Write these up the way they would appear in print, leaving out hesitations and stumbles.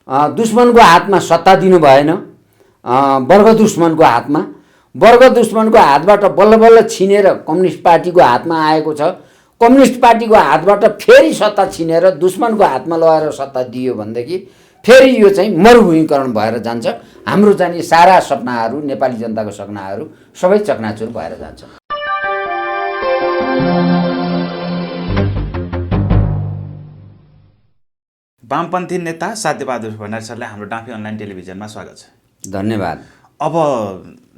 दुश्मनको हातमा सत्ता दिनु भएन, वर्ग दुश्मनको हातमा, वर्ग दुश्मनको हातबाट बल्ल बल्ल छिनेर कम्युनिस्ट पार्टीको हातमा आएको छ। कम्युनिस्ट पार्टीको हातबाट फेरि सत्ता छिनेर दुश्मनको हातमा लगाएर सत्ता दियो भनेदेखि फेरि यो चाहिँ मरुभूमिकरण भएर जान्छ। हाम्रो चाहिँ सारा सपनाहरू, नेपाली जनताको सपनाहरू सबै चकनाचुर भएर जान्छ। वामपन्थी नेता साध्यबहादुर भण्डारी सरलाई हाम्रो डाँफे अनलाइन टेलिभिजनमा स्वागत छ। धन्यवाद। अब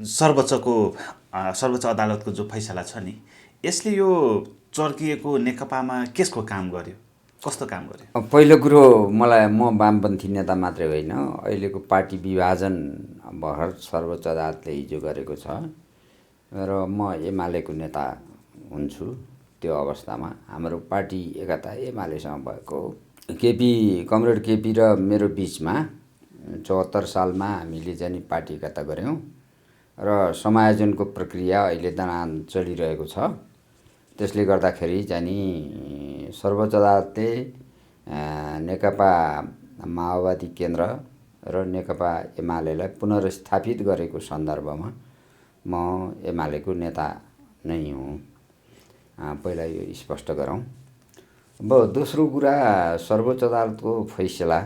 सर्वोच्च अदालतको जो फैसला छ नि, यसले यो चर्किएको नेकपामा केसको काम गर्यो, कस्तो काम गर्यो? पहिलो कुरो, म वामपन्थी नेता मात्रै होइन, अहिलेको पार्टी विभाजन भर्खर सर्वोच्च अदालतले हिजो गरेको छ र म एमालेको नेता हुन्छु। त्यो अवस्थामा हाम्रो पार्टी एकता एमालेसँग भएको कमरेड केपी र मेरो बिचमा 74 सालमा हामीले चाहिँ पार्टी एकता गऱ्यौँ र समायोजनको प्रक्रिया अहिले दनान चलिरहेको छ। त्यसले गर्दाखेरि चाहिँ सर्वोच्च अदालतले नेकपा माओवादी केन्द्र र नेकपा एमालेलाई पुनर्स्थापित गरेको सन्दर्भमा म एमालेको नेता नै हुँ। पहिला यो स्पष्ट गरौँ। अब दोस्रो कुरा, सर्वोच्च अदालतको फैसला,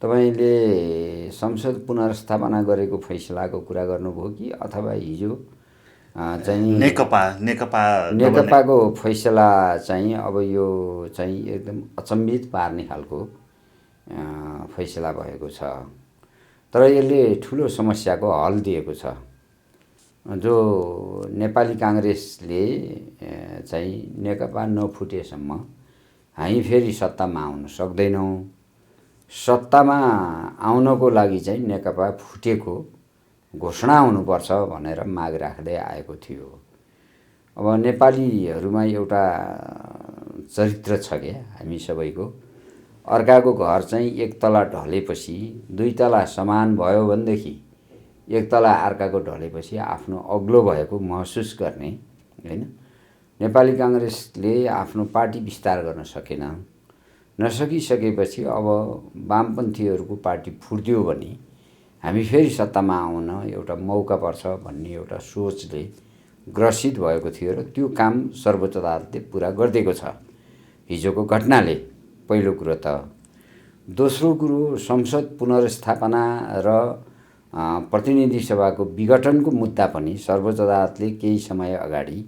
तपाईँले संसद पुनर्स्थापना गरेको फैसलाको कुरा गर्नुभयो कि अथवा हिजो चाहिँ नेकपाको फैसला चाहिँ अब यो चाहिँ एकदम अचम्भित पार्ने खालको फैसला भएको छ। तर यसले ठुलो समस्याको हल दिएको छ। जो नेपाली काङ्ग्रेसले चाहिँ नेकपा नफुटेसम्म हामी फेरि सत्तामा आउन सक्दैनौँ। सत्तामा आउनको लागि चाहिँ नेकपा फुटेको घोषणा हुनुपर्छ भनेर माग राख्दै आएको थियो। अब नेपालीहरूमा एउटा चरित्र छ क्या, हामी सबैको। अर्काको घर चाहिँ एक तला ढलेपछि दुई तला समान भयो भनेदेखि एक तला अर्काको ढलेपछि आफ्नो अग्लो भएको महसुस गर्ने, होइन? नेपाली काङ्ग्रेसले आफ्नो पार्टी विस्तार गर्न सकेन। नसकिसकेपछि अब वामपन्थीहरूको पार्टी फुट्यो भने हामी फेरि सत्तामा आउन एउटा मौका पर्छ भन्ने एउटा सोचले ग्रसित भएको थियो र त्यो काम सर्वोच्च अदालतले पुरा गरिदिएको छ हिजोको घटनाले। पहिलो कुरो त। दोस्रो कुरो, संसद पुनर्स्थापना र प्रतिनिधि सभाको विघटनको मुद्दा पनि सर्वोच्च अदालतले केही समय अगाडि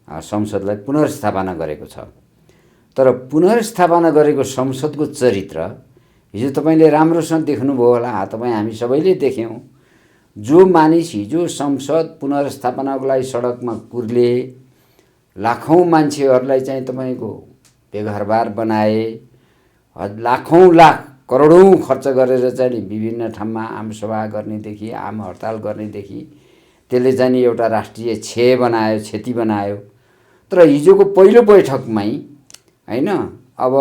संसदलाई पुनर्स्थापना गरेको छ। तर पुनर्स्थापना गरेको संसदको चरित्र हिजो तपाईँले राम्रोसँग देख्नुभयो होला, तपाईँ हामी सबैले देख्यौँ। जो मानिस हिजो संसद पुनर्स्थापनाको लागि सडकमा कुर्ले, लाखौँ मान्छेहरूलाई चाहिँ तपाईँको बेघरबार बनाए, लाखौँ लाख करोडौँ खर्च गरेर चाहिँ विभिन्न ठाउँमा आमसभा गर्नेदेखि आम हडताल गर्नेदेखि त्यसले चाहिँ एउटा राष्ट्रिय क्षति बनायो। तर हिजोको पहिलो बैठकमै, होइन, अब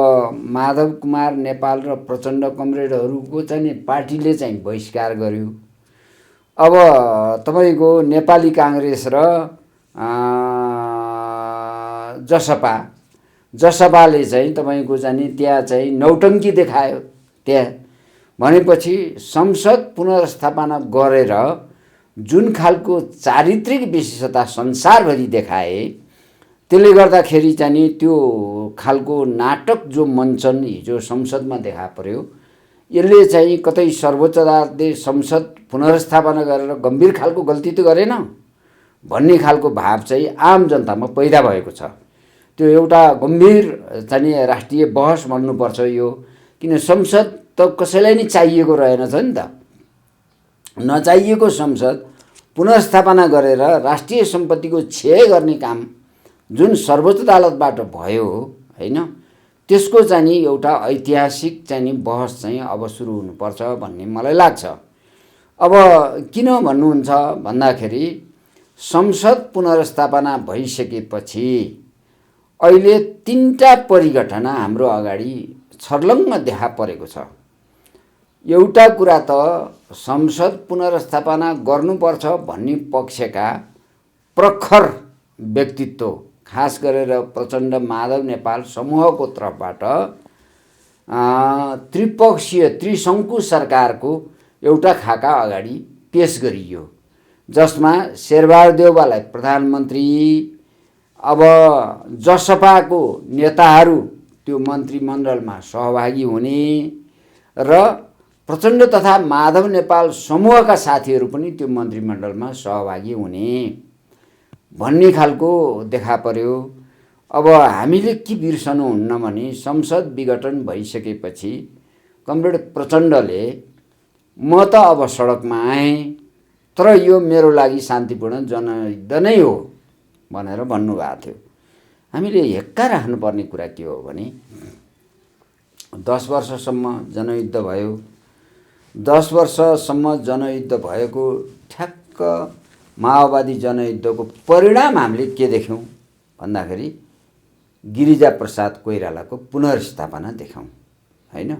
माधव कुमार नेपाल र प्रचण्ड कमरेडहरूको चाहिँ पार्टीले चाहिँ बहिष्कार गर्यो। अब तपाईँको नेपाली काङ्ग्रेस र जसपाले चाहिँ तपाईँको चाहिँ त्यहाँ चाहिँ नौटङ्की देखायो। त्यहाँ भनेपछि संसद पुनर्स्थापना गरेर जुन खालको चारित्रिक विशेषता संसारभरि देखाए, त्यसले गर्दाखेरि चाहिँ त्यो खालको नाटक जो मञ्चन हिजो संसदमा देखा पर्यो, यसले चाहिँ कतै सर्वोच्च अदालतले संसद पुनर्स्थापना गरेर गम्भीर खालको गल्ती त गरेन भन्ने खालको भाव चाहिँ आम जनतामा पैदा भएको छ। त्यो एउटा गम्भीर चाहिँ राष्ट्रिय बहस भन्नुपर्छ यो। किन संसद त कसैलाई नै चाहिएको रहेनछ नि त। नचाहिएको संसद पुनर्स्थापना गरेर राष्ट्रिय सम्पत्तिको क्षय गर्ने काम जुन सर्वोच्च अदालतबाट भयो, होइन, त्यसको चाहिँ एउटा ऐतिहासिक चाहिँ बहस चाहिँ अब सुरु हुनुपर्छ भन्ने मलाई लाग्छ। अब किन भन्नुहुन्छ भन्दाखेरि संसद पुनर्स्थापना भइसकेपछि अहिले तीनटा परिघटना हाम्रो अगाडि छर्लङ्ग देखा परेको छ। एउटा कुरा त संसद पुनर्स्थापना गर्नुपर्छ भन्ने पक्षका प्रखर व्यक्तित्व, खास गरेर प्रचण्ड माधव नेपाल समूहको तर्फबाट त्रिपक्षीय त्रिशङ्कु सरकारको एउटा खाका अगाडि पेश गरियो, जसमा शेरबहादुर देउवालाई प्रधानमन्त्री, अब जसपाको नेताहरू त्यो मन्त्रीमण्डलमा सहभागी हुने र प्रचण्ड तथा माधव नेपाल समूहका साथीहरू पनि त्यो मन्त्रीमण्डलमा सहभागी हुने भन्ने खालको देखा पर्यो। अब हामीले के बिर्सनुहुन्न भने संसद विघटन भइसकेपछि कमरेड प्रचण्डले म त अब सडकमा आएँ, तर यो मेरो लागि शान्तिपूर्ण जनयुद्ध नै हो भनेर भन्नुभएको थियो। हामीले हेक्का राख्नुपर्ने कुरा के हो भने 10 वर्षसम्म जनयुद्ध भयो। 10 वर्षसम्म जनयुद्ध भएको ठ्याक्क माओवादी जनयुद्धको परिणाम हामीले के देख्यौँ भन्दाखेरि गिरिजाप्रसाद कोइरालाको पुनर्स्थापना देख्यौँ, होइन?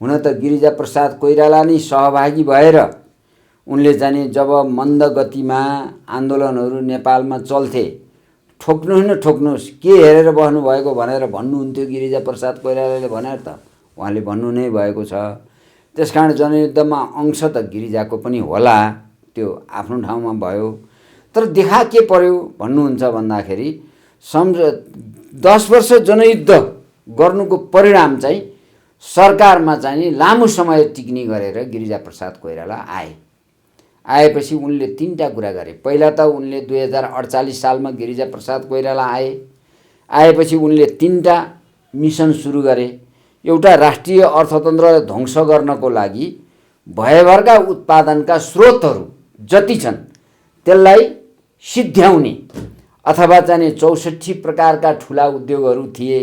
हुन त गिरिजाप्रसाद कोइराला नै सहभागी भएर उनले जाने जब मन्द गतिमा आन्दोलनहरू नेपालमा चल्थे, ठोक्नुहोस् न ठोक्नुहोस्, के हेरेर बस्नुभएको भनेर भन्नुहुन्थ्यो गिरिजाप्रसाद कोइरालाले भनेर त उहाँले भन्नु नै भएको छ। त्यसकारण जनयुद्धमा अंश त गिरिजाको पनि होला, त्यो आफ्नो ठाउँमा भयो। तर देखा के पर्यो भन्नुहुन्छ भन्दाखेरि 10 वर्ष जनयुद्ध गर्नुको परिणाम चाहिँ सरकारमा चाहिँ लामो समय टिक्ने गरेर गिरिजाप्रसाद कोइराला आएपछि उनले 3टा कुरा गरे। पहिला त उनले 2048 सालमा गिरिजाप्रसाद कोइराला आएपछि उनले 3टा मिसन सुरु गरे। एउटा राष्ट्रिय अर्थतन्त्रलाई ध्वंस गर्नको लागि भयभरका उत्पादनका स्रोतहरू जति छन् त्यसलाई सिद्ध्याउने, अथवा चाहिँ 64 प्रकारका ठुला उद्योगहरू थिए,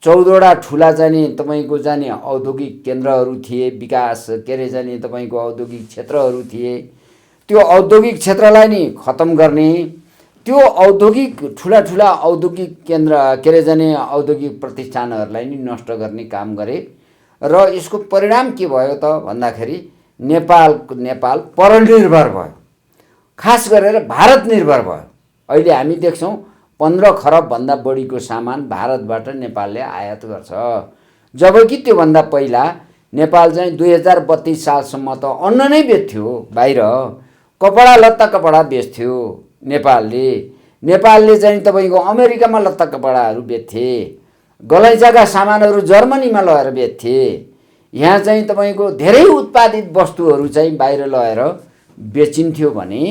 14वटा ठुला चाहिँ तपाईँको जाने औद्योगिक केन्द्रहरू थिए, विकास के अरे जाने तपाईँको औद्योगिक क्षेत्रहरू थिए। त्यो औद्योगिक क्षेत्रलाई नि खत्म गर्ने, त्यो औद्योगिक ठुला औद्योगिक केन्द्र के अरे जाने औद्योगिक प्रतिष्ठानहरूलाई नि नष्ट गर्ने काम गरे। र यसको परिणाम के भयो त भन्दाखेरि नेपाल परनिर्भर भयो, खास गरेर भारत निर्भर भयो। अहिले हामी देख्छौँ 15 खरबभन्दा बढीको सामान भारतबाट नेपालले आयात गर्छ, जबकि त्योभन्दा पहिला नेपाल चाहिँ 2032 सालसम्म त अन्न नै बेच्थ्यो बाहिर, कपडा बेच्थ्यो नेपालले चाहिँ तपाईँको अमेरिकामा लत्ता कपडाहरू बेच्थे, गलैँचाका सामानहरू जर्मनीमा लगेर बेच्थे। यहाँ चाहिँ तपाईँको धेरै उत्पादित वस्तुहरू चाहिँ बाहिर लगेर बेचिन्थ्यो भने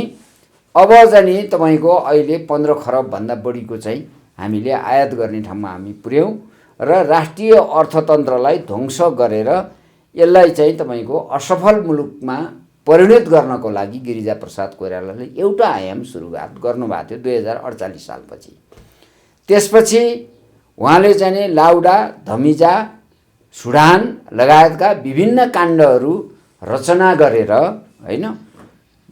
अब चाहिँ तपाईँको अहिले 15 खरबभन्दा बढीको चाहिँ हामीले आयात गर्ने ठाउँमा हामी पुर्यौँ र राष्ट्रिय अर्थतन्त्रलाई ध्वंस गरेर यसलाई चाहिँ तपाईँको असफल मुलुकमा परिणत गर्नको लागि गिरिजाप्रसाद कोइरालाले एउटा आयाम सुरुवात गर्नुभएको थियो 2048 सालपछि। त्यसपछि उहाँले चाहिँ लाउडा, धमिजा, सुडान लगायतका विभिन्न काण्डहरू रचना गरेर होइन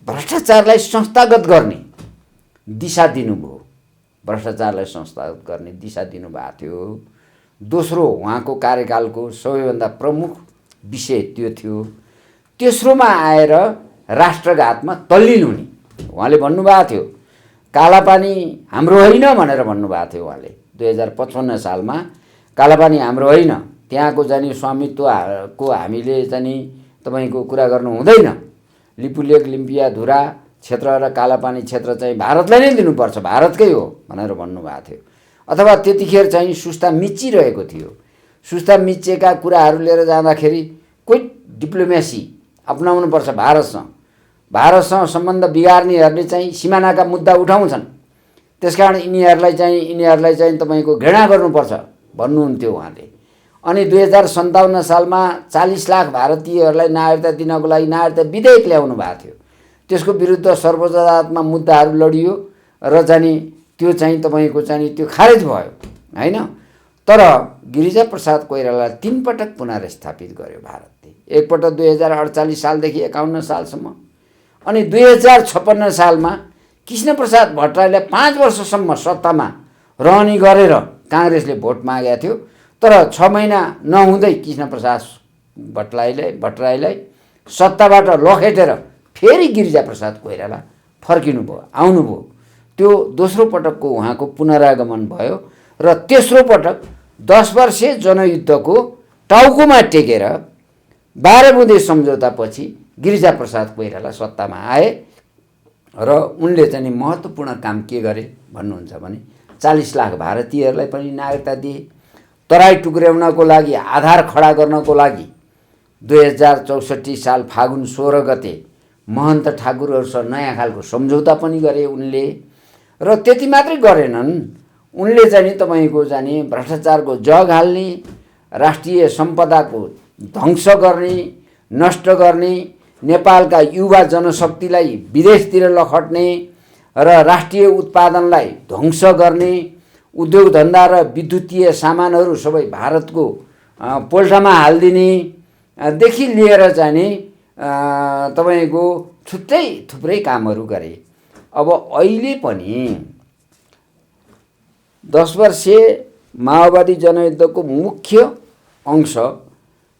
भ्रष्टाचारलाई संस्थागत गर्ने दिशा दिनुभयो, भ्रष्टाचारलाई संस्थागत गर्ने दिशा दिनुभएको थियो। दोस्रो उहाँको कार्यकालको सबैभन्दा प्रमुख विषय त्यो थियो। तेस्रोमा आएर राष्ट्रघातमा तल्लीन हुने उहाँले भन्नुभएको थियो। कालापानी हाम्रो होइन भनेर भन्नुभएको थियो उहाँले 2055 सालमा। कालापानी हाम्रो होइन, त्यहाँको जाने स्वामित्वको हामीले चाहिँ तपाईँको कुरा गर्नु हुँदैन, लिपुलेक, लिम्पियाधुरा क्षेत्र र कालापानी क्षेत्र चाहिँ भारतलाई नै दिनुपर्छ, भारतकै हो भनेर भन्नुभएको थियो। अथवा त्यतिखेर चाहिँ सुस्ता मिचिरहेको थियो। सुस्ता मिचेका कुराहरू लिएर जाँदाखेरि कोही डिप्लोमेसी अपनाउनुपर्छ भारतसँग सम्बन्ध बिगार्नेहरूले चाहिँ सिमानाका मुद्दा उठाउँछन्, त्यसकारण यिनीहरूलाई चाहिँ तपाईँको घृणा गर्नुपर्छ भन्नुहुन्थ्यो उहाँले। अनि 2057 सालमा 40 लाख भारतीयहरूलाई नागरिकता दिनको लागि नागरिकता विधेयक ल्याउनु भएको थियो। त्यसको विरुद्ध सर्वोच्च अदालतमा मुद्दाहरू लडियो र चाहिँ त्यो चाहिँ तपाईँको चाहिँ त्यो खारेज भयो होइन। तर गिरिजाप्रसाद कोइरालालाई 3 पटक पुनर्स्थापित गर्यो भारतले। एकपटक 2048 सालदेखि 51 सालसम्म, अनि 2056 सालमा कृष्णप्रसाद भट्टराईलाई 5 वर्षसम्म सत्तामा रहने गरेर काङ्ग्रेसले भोट मागेको थियो। तर 6 महिना नहुँदै कृष्णप्रसाद भट्टराईलाई सत्ताबाट लखेटेर फेरि गिरिजाप्रसाद कोइराला फर्किनुभयो, आउनुभयो। त्यो दोस्रो पटकको उहाँको पुनरागमन भयो। र तेस्रो पटक 10 वर्षे जनयुद्धको टाउकोमा टेकेर 12 बुँदे सम्झौतापछि गिरिजाप्रसाद कोइराला सत्तामा आए र उनले चाहिँ नि महत्त्वपूर्ण काम के गरे भन्नुहुन्छ भने 40 लाख भारतीयहरूलाई पनि नागरिकता दिए। तराई टुक्र्याउनको लागि आधार खडा गर्नको लागि 2064 साल फागुन 16 गते महन्त ठाकुरहरूसँग नयाँ खालको सम्झौता पनि गरे उनले। र त्यति मात्रै गरेनन्, उनले चाहिँ नि तपाईँको चाहिँ भ्रष्टाचारको जग हाल्ने, राष्ट्रिय सम्पदाको ध्वंस गर्ने, नष्ट गर्ने, नेपालका युवा जनशक्तिलाई विदेशतिर लखट्ने र राष्ट्रिय उत्पादनलाई ध्वंस गर्ने, उद्योग धन्दा र विद्युतीय सामानहरू सबै भारतको पोल्टामा हालिदिने देखि लिएर चाहिँ नि तपाईँको थुप्रै कामहरू गरे। अब अहिले पनि 10 वर्षे माओवादी जनयुद्धको मुख्य अंश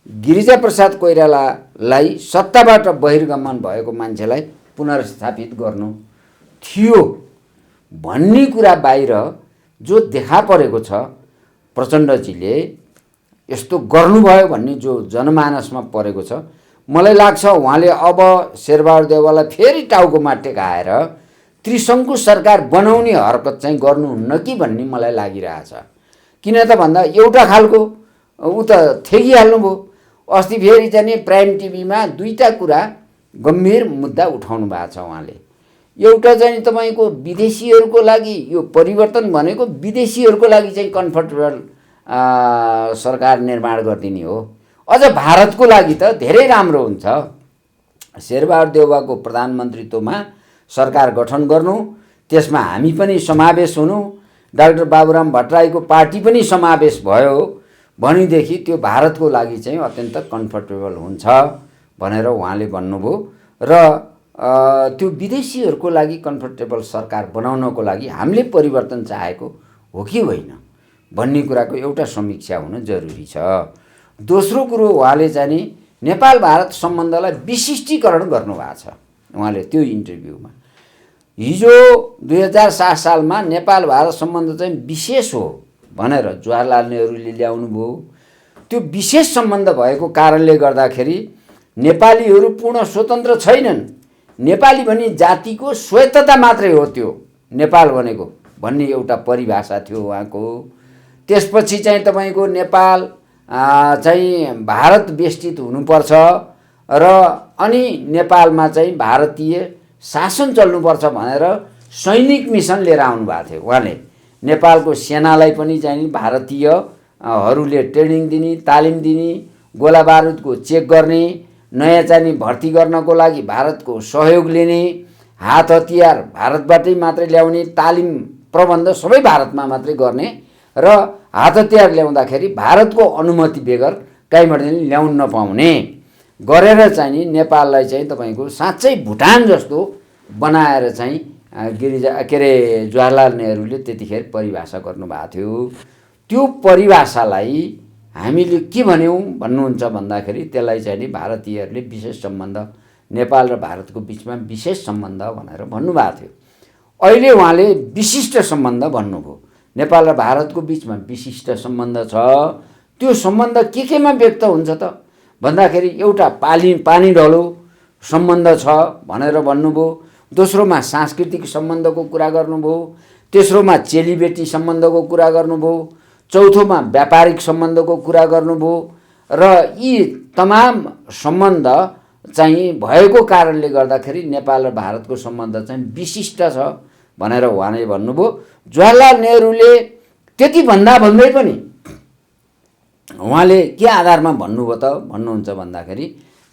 गिरिजाप्रसाद कोइरालालाई सत्ताबाट बहिर्गमन भएको मान्छेलाई पुनर्स्थापित गर्नु थियो भन्ने कुरा बाहिर जो देखा परेको छ, प्रचण्डजीले यस्तो गर्नुभयो भन्ने जो जनमानसमा परेको छ, मलाई लाग्छ उहाँले अब शेरबहादुर देउवालाई फेरि टाउकोमा टेकाएर त्रिशङ्कु सरकार बनाउने हरकत चाहिँ गर्नुहुन्न कि भन्ने मलाई लागिरहेछ। किन त भन्दा एउटा खालको उ त थेगिहाल्नुभयो। अस्ति फेरि चाहिँ प्राइम टिभीमा दुईटा कुरा गम्भीर मुद्दा उठाउनु भएको छ उहाँले। एउटा चाहिँ तपाईँको विदेशीहरूको लागि यो परिवर्तन भनेको विदेशीहरूको लागि चाहिँ कम्फर्टेबल सरकार निर्माण गरिदिने हो। अझ भारतको लागि त धेरै राम्रो हुन्छ। शेरबहादुर देउवाको प्रधानमन्त्रीत्वमा सरकार गठन गर्नु, त्यसमा हामी पनि समावेश हुनु, डाक्टर बाबुराम भट्टराईको पार्टी पनि समावेश भयो भनेदेखि त्यो भारतको लागि चाहिँ अत्यन्त कम्फर्टेबल हुन्छ भनेर उहाँले भन्नुभयो। र त्यो विदेशीहरूको लागि कम्फर्टेबल सरकार बनाउनको लागि हामीले परिवर्तन चाहेको हो कि होइन भन्ने कुराको एउटा समीक्षा हुन जरुरी छ। दोस्रो कुरो, उहाँले चाहिँ नेपाल भारत सम्बन्धलाई विशिष्टीकरण गर्नुभएको छ। उहाँले त्यो इन्टरभ्यूमा हिजो 2007 सालमा नेपाल भारत सम्बन्ध चाहिँ विशेष हो भनेर जवाहरलाल नेहरूले ल्याउनु भयो। त्यो विशेष सम्बन्ध भएको कारणले गर्दाखेरि नेपालीहरू पूर्ण स्वतन्त्र छैनन्, नेपाली भने जातिको स्वायत्तता मात्रै हो त्यो नेपाल भनेको भन्ने एउटा परिभाषा थियो उहाँको। त्यसपछि चाहिँ तपाईँको नेपाल चाहिँ भारत बेष्टित हुनुपर्छ र अनि नेपालमा चाहिँ भारतीय शासन चल्नुपर्छ भनेर सैनिक मिसन लिएर आउनु भएको थियो उहाँले। नेपालको सेनालाई पनि चाहिँ भारतीयहरूले ट्रेनिङ दिने, तालिम दिने, गोला बारुदको चेक गर्ने, नयाँ चाहिँ भर्ती गर्नको लागि भारतको सहयोग लिने, हात हतियार भारतबाटै मात्रै ल्याउने, तालिम प्रबन्ध सबै भारतमा मात्रै गर्ने र हात हतियार ल्याउँदाखेरि भारतको अनुमति बेगर कहीँबाट पनि ल्याउन नपाउने गरेर चाहिँ नेपाललाई चाहिँ तपाईँको साँच्चै भुटान जस्तो बनाएर चाहिँ जवाहरलाल नेहरूले त्यतिखेर परिभाषा गर्नुभएको थियो। त्यो परिभाषालाई हामीले के भन्यौँ भन्नुहुन्छ भन्दाखेरि त्यसलाई चाहिँ नि भारतीयहरूले विशेष सम्बन्ध, नेपाल र भारतको बिचमा विशेष सम्बन्ध भनेर भन्नुभएको थियो। अहिले उहाँले विशिष्ट सम्बन्ध भन्नुभयो। नेपाल र भारतको बिचमा विशिष्ट सम्बन्ध छ। त्यो सम्बन्ध केमा व्यक्त हुन्छ त भन्दाखेरि एउटा पानी ढलो सम्बन्ध छ भनेर भन्नुभयो। दोस्रोमा सांस्कृतिक सम्बन्धको कुरा गर्नुभयो। तेस्रोमा चेलीबेटी सम्बन्धको कुरा गर्नुभयो। चौथोमा व्यापारिक सम्बन्धको कुरा गर्नुभयो। र यी तमाम सम्बन्ध चाहिँ भएको कारणले गर्दाखेरि नेपाल र भारतको सम्बन्ध चाहिँ विशिष्ट छ भनेर उहाँले भन्नुभयो। जवाहरलाल नेहरूले त्यति भन्दै पनि उहाँले के आधारमा भन्नुभयो त भन्नुहुन्छ भन्दाखेरि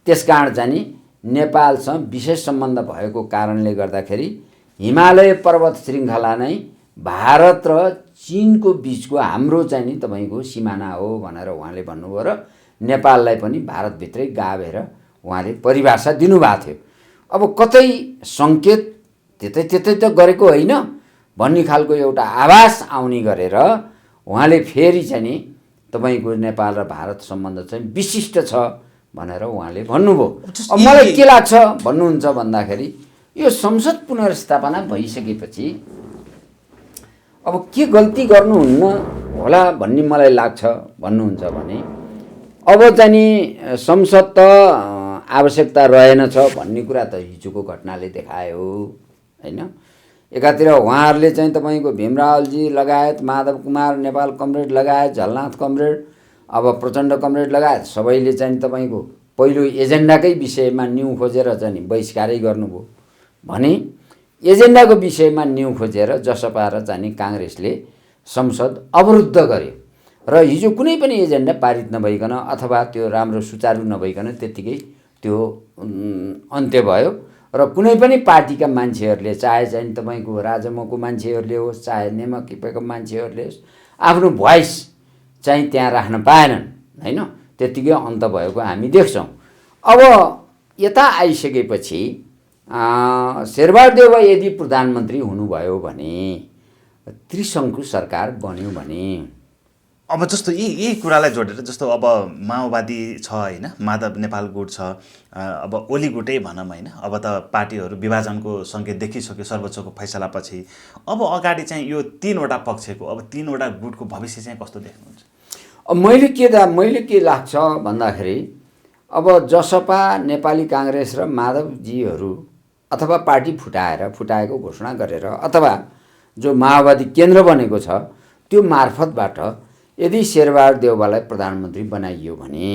त्यसकारण चाहिँ नेपालसँग विशेष सम्बन्ध भएको कारणले गर्दाखेरि हिमालय पर्वत श्रृङ्खला नै भारत र चीनको बिचको हाम्रो चाहिँ नि तपाईँको सिमाना हो भनेर उहाँले भन्नुभयो र नेपाललाई पनि भारतभित्रै गाभेर उहाँले परिभाषा दिनुभएको थियो। अब कतै सङ्केत त्यतै त गरेको होइन भन्ने खालको एउटा आभास आउने गरेर उहाँले फेरि चाहिँ नि तपाईँको नेपाल र भारत सम्बन्ध चाहिँ विशिष्ट छ भनेर उहाँले भन्नुभयो। अब मलाई के लाग्छ भन्नुहुन्छ भन्दाखेरि यो संसद पुनर्स्थापना भइसकेपछि अब के गल्ती गर्नुहुन्न होला भन्ने मलाई लाग्छ भन्नुहुन्छ भने अब चाहिँ नि संसद त आवश्यकता रहेनछ भन्ने कुरा त हिजोको घटनाले देखायो होइन। एकातिर उहाँहरूले चाहिँ तपाईँको भीमरावजी लगायत माधव कुमार नेपाल कमरेड लगायत झलनाथ कमरेड अब प्रचण्ड कमरेड लगायत सबैले चाहिँ तपाईँको पहिलो एजेन्डाकै विषयमा न्यु खोजेर चाहिँ नि बहिष्कारै गर्नुभयो भने एजेन्डाको विषयमा न्यु खोजेर जसपा र चाहिँ नि काङ्ग्रेसले संसद अवरुद्ध गर्यो र हिजो कुनै पनि एजेन्डा पारित नभइकन अथवा त्यो राम्रो सुचारू नभइकन त्यत्तिकै त्यो अन्त्य भयो र कुनै पनि पार्टीका मान्छेहरूले चाहे चाहिँ तपाईँको राजमको मान्छेहरूले होस् चाहे नेमकीको मान्छेहरूले होस् आफ्नो भोइस चाहिँ त्यहाँ राख्न पाएनन् होइन। त्यत्तिकै अन्त भएको हामी देख्छौँ। अब यता आइसकेपछि शेरबहादुर देउवा यदि प्रधानमन्त्री हुनुभयो भने त्रिशङ्कु सरकार बन्यो भने अब जस्तो यी कुरालाई जोडेर जस्तो अब माओवादी छ होइन, माधव नेपाल गुट छ, अब ओली गुटै भनौँ होइन, अब त पार्टीहरू विभाजनको सङ्केत देखिसक्यो सर्वोच्चको फैसलापछि। अब अगाडि चाहिँ यो तीनवटा पक्षको अब तीनवटा गुटको भविष्य चाहिँ कस्तो देख्नुहुन्छ? अब मैले के लाग्छ भन्दाखेरि अब जसपा नेपाली काङ्ग्रेस र माधवजीहरू अथवा पार्टी फुटाएको घोषणा गरेर अथवा जो माओवादी केन्द्र बनेको छ त्यो मार्फतबाट यदि शेरबहादुर देउवालाई प्रधानमन्त्री बनाइयो भने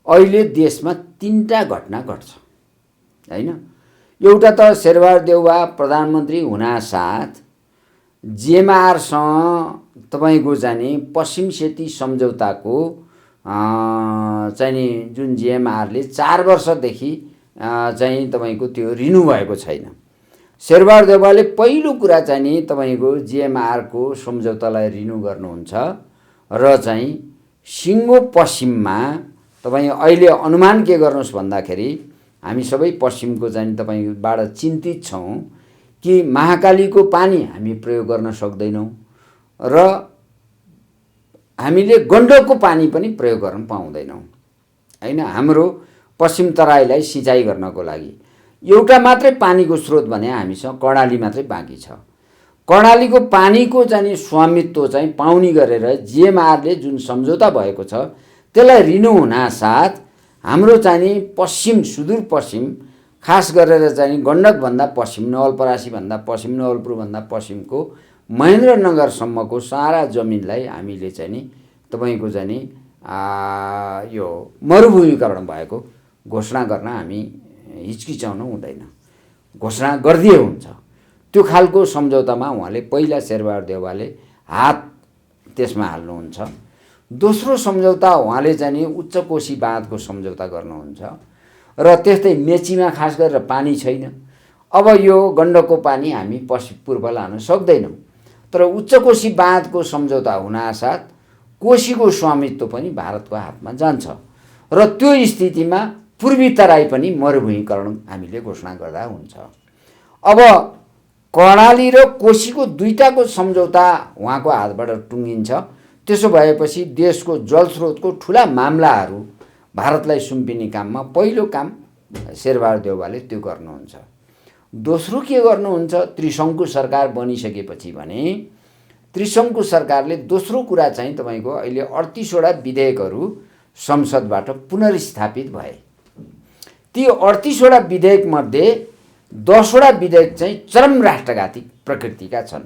अहिले देशमा तीनटा घटना घट्छ होइन। एउटा त शेरबहादुर देउवा प्रधानमन्त्री हुनासाथ जेएमआरसँग तपाईँको चाहिँ पश्चिम सेती सम्झौताको चाहिँ नि जुन जेएमआरले 4 वर्षदेखि चाहिँ तपाईँको त्यो रिन्यू भएको छैन। शेरबहादुर देउवाले पहिलो कुरा चाहिँ नि तपाईँको जेएमआरको सम्झौतालाई रिन्यू गर्नुहुन्छ र चाहिँ सिङ्गो पश्चिममा तपाईँ अहिले अनुमान के गर्नुहोस् भन्दाखेरि हामी सबै पश्चिमको चाहिँ तपाईँबाट चिन्तित छौँ कि महाकालीको पानी हामी प्रयोग गर्न सक्दैनौँ र हामीले गण्डकको पानी पनि प्रयोग गर्न पाउँदैनौँ होइन। हाम्रो पश्चिम तराईलाई सिँचाइ गर्नको लागि एउटा मात्रै पानीको स्रोत भने हामीसँग कर्णाली मात्रै बाँकी छ। कर्णालीको पानीको चाहिँ स्वामित्व चाहिँ पाउने गरेर जेएमआरले जुन सम्झौता भएको छ त्यसलाई रिन्यू हुनासाथ हाम्रो चाहिँ पश्चिम सुदूरपश्चिम खास गरेर चाहिँ गण्डकभन्दा पश्चिम नवलपरासीभन्दा पश्चिम नवलपुरभन्दा पश्चिमको महेन्द्रनगरसम्मको सारा जमिनलाई हामीले चाहिँ नि तपाईँको चाहिँ नि यो मरुभूमिकरण भएको घोषणा गर्न हामी हिचकिचाउनु हुँदैन, घोषणा गरिदिए हुन्छ। त्यो खालको सम्झौतामा उहाँले पहिला शेरबहादुर देउवाले हात त्यसमा हाल्नुहुन्छ। दोस्रो सम्झौता उहाँले चाहिँ नि उच्चकोशी बाँधको सम्झौता गर्नुहुन्छ र त्यस्तै मेचीमा खास गरेर पानी छैन। अब यो गण्डकको पानी हामी पश्चिम पूर्व लान सक्दैनौँ तर उच्चकोशी बाँधको सम्झौता हुनासाथ कोशीको स्वामित्व पनि भारतको हातमा जान्छ र त्यो स्थितिमा पूर्वी तराई पनि मरुभूमिकरण हामीले घोषणा गर्दा हुन्छ। अब कर्णाली र कोशीको दुईटाको सम्झौता उहाँको हातबाट टुङ्गिन्छ। त्यसो भएपछि देशको जलस्रोतको ठुला मामलाहरू भारतलाई सुम्पिने काममा पहिलो काम शेरबहादुर देउवाले त्यो गर्नुहुन्छ। दोस्रो के गर्नुहुन्छ, त्रिशङ्कु सरकार बनिसकेपछि भने त्रिशङ्कु सरकारले दोस्रो कुरा चाहिँ तपाईँको अहिले 38वटा विधेयकहरू संसदबाट पुनर्स्थापित भए। ती 38वटा विधेयकमध्ये 10वटा विधेयक चाहिँ चरम राष्ट्रघाती प्रकृतिका छन्।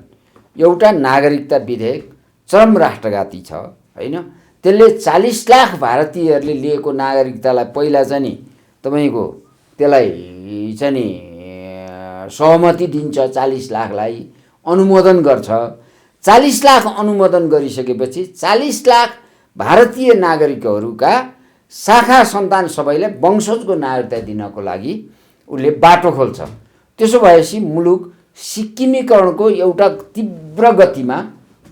एउटा नागरिकता विधेयक चरम राष्ट्रघाती छ होइन। त्यसले 40 लाख भारतीयहरूले लिएको नागरिकतालाई पहिला चाहिँ नि तपाईँको त्यसलाई चाहिँ नि सहमति दिन्छ, 40 लाखलाई अनुमोदन गर्छ। 40 लाख अनुमोदन गरिसकेपछि 40 लाख भारतीय नागरिकहरूका शाखा सन्तान सबैलाई वंशजको नागरिकता दिनको लागि उसले बाटो खोल्छ। त्यसो भएपछि मुलुक सिक्किमीकरणको एउटा तीव्र गतिमा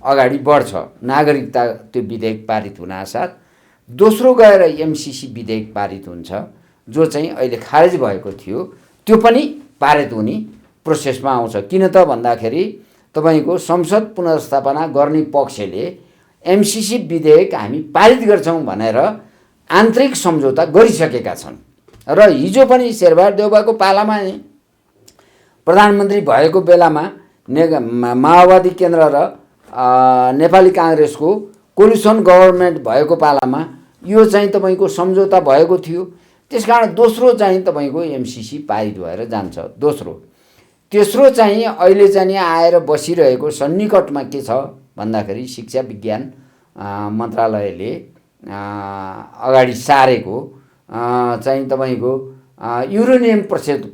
अगाडि बढ्छ। नागरिकता त्यो विधेयक पारित हुनासाथ दोस्रो गएर एमसिसी विधेयक पारित हुन्छ जो चाहिँ अहिले खारेज भएको थियो, त्यो पनि पारित हुने प्रोसेसमा आउँछ। किन त भन्दाखेरि तपाईँको संसद पुनर्स्थापना गर्ने पक्षले एमसिसी विधेयक हामी पारित गर्छौँ भनेर आन्तरिक सम्झौता गरिसकेका छन् र हिजो पनि शेरबहादुर देउवाको पालामा प्रधानमन्त्री भएको बेलामा माओवादी केन्द्र र नेपाली काङ्ग्रेसको कोलिसन गभर्नमेन्ट भएको पालामा यो चाहिँ तपाईँको सम्झौता भएको थियो। त्यसकारण दोस्रो चाहिँ तपाईँको एमसिसी पारित भएर जान्छ। दोस्रो तेस्रो चाहिँ अहिले चाहिँ आएर बसिरहेको सन्निकटमा के छ भन्दाखेरि शिक्षा विज्ञान मन्त्रालयले अगाडि सारेको चाहिँ तपाईँको युरेनियम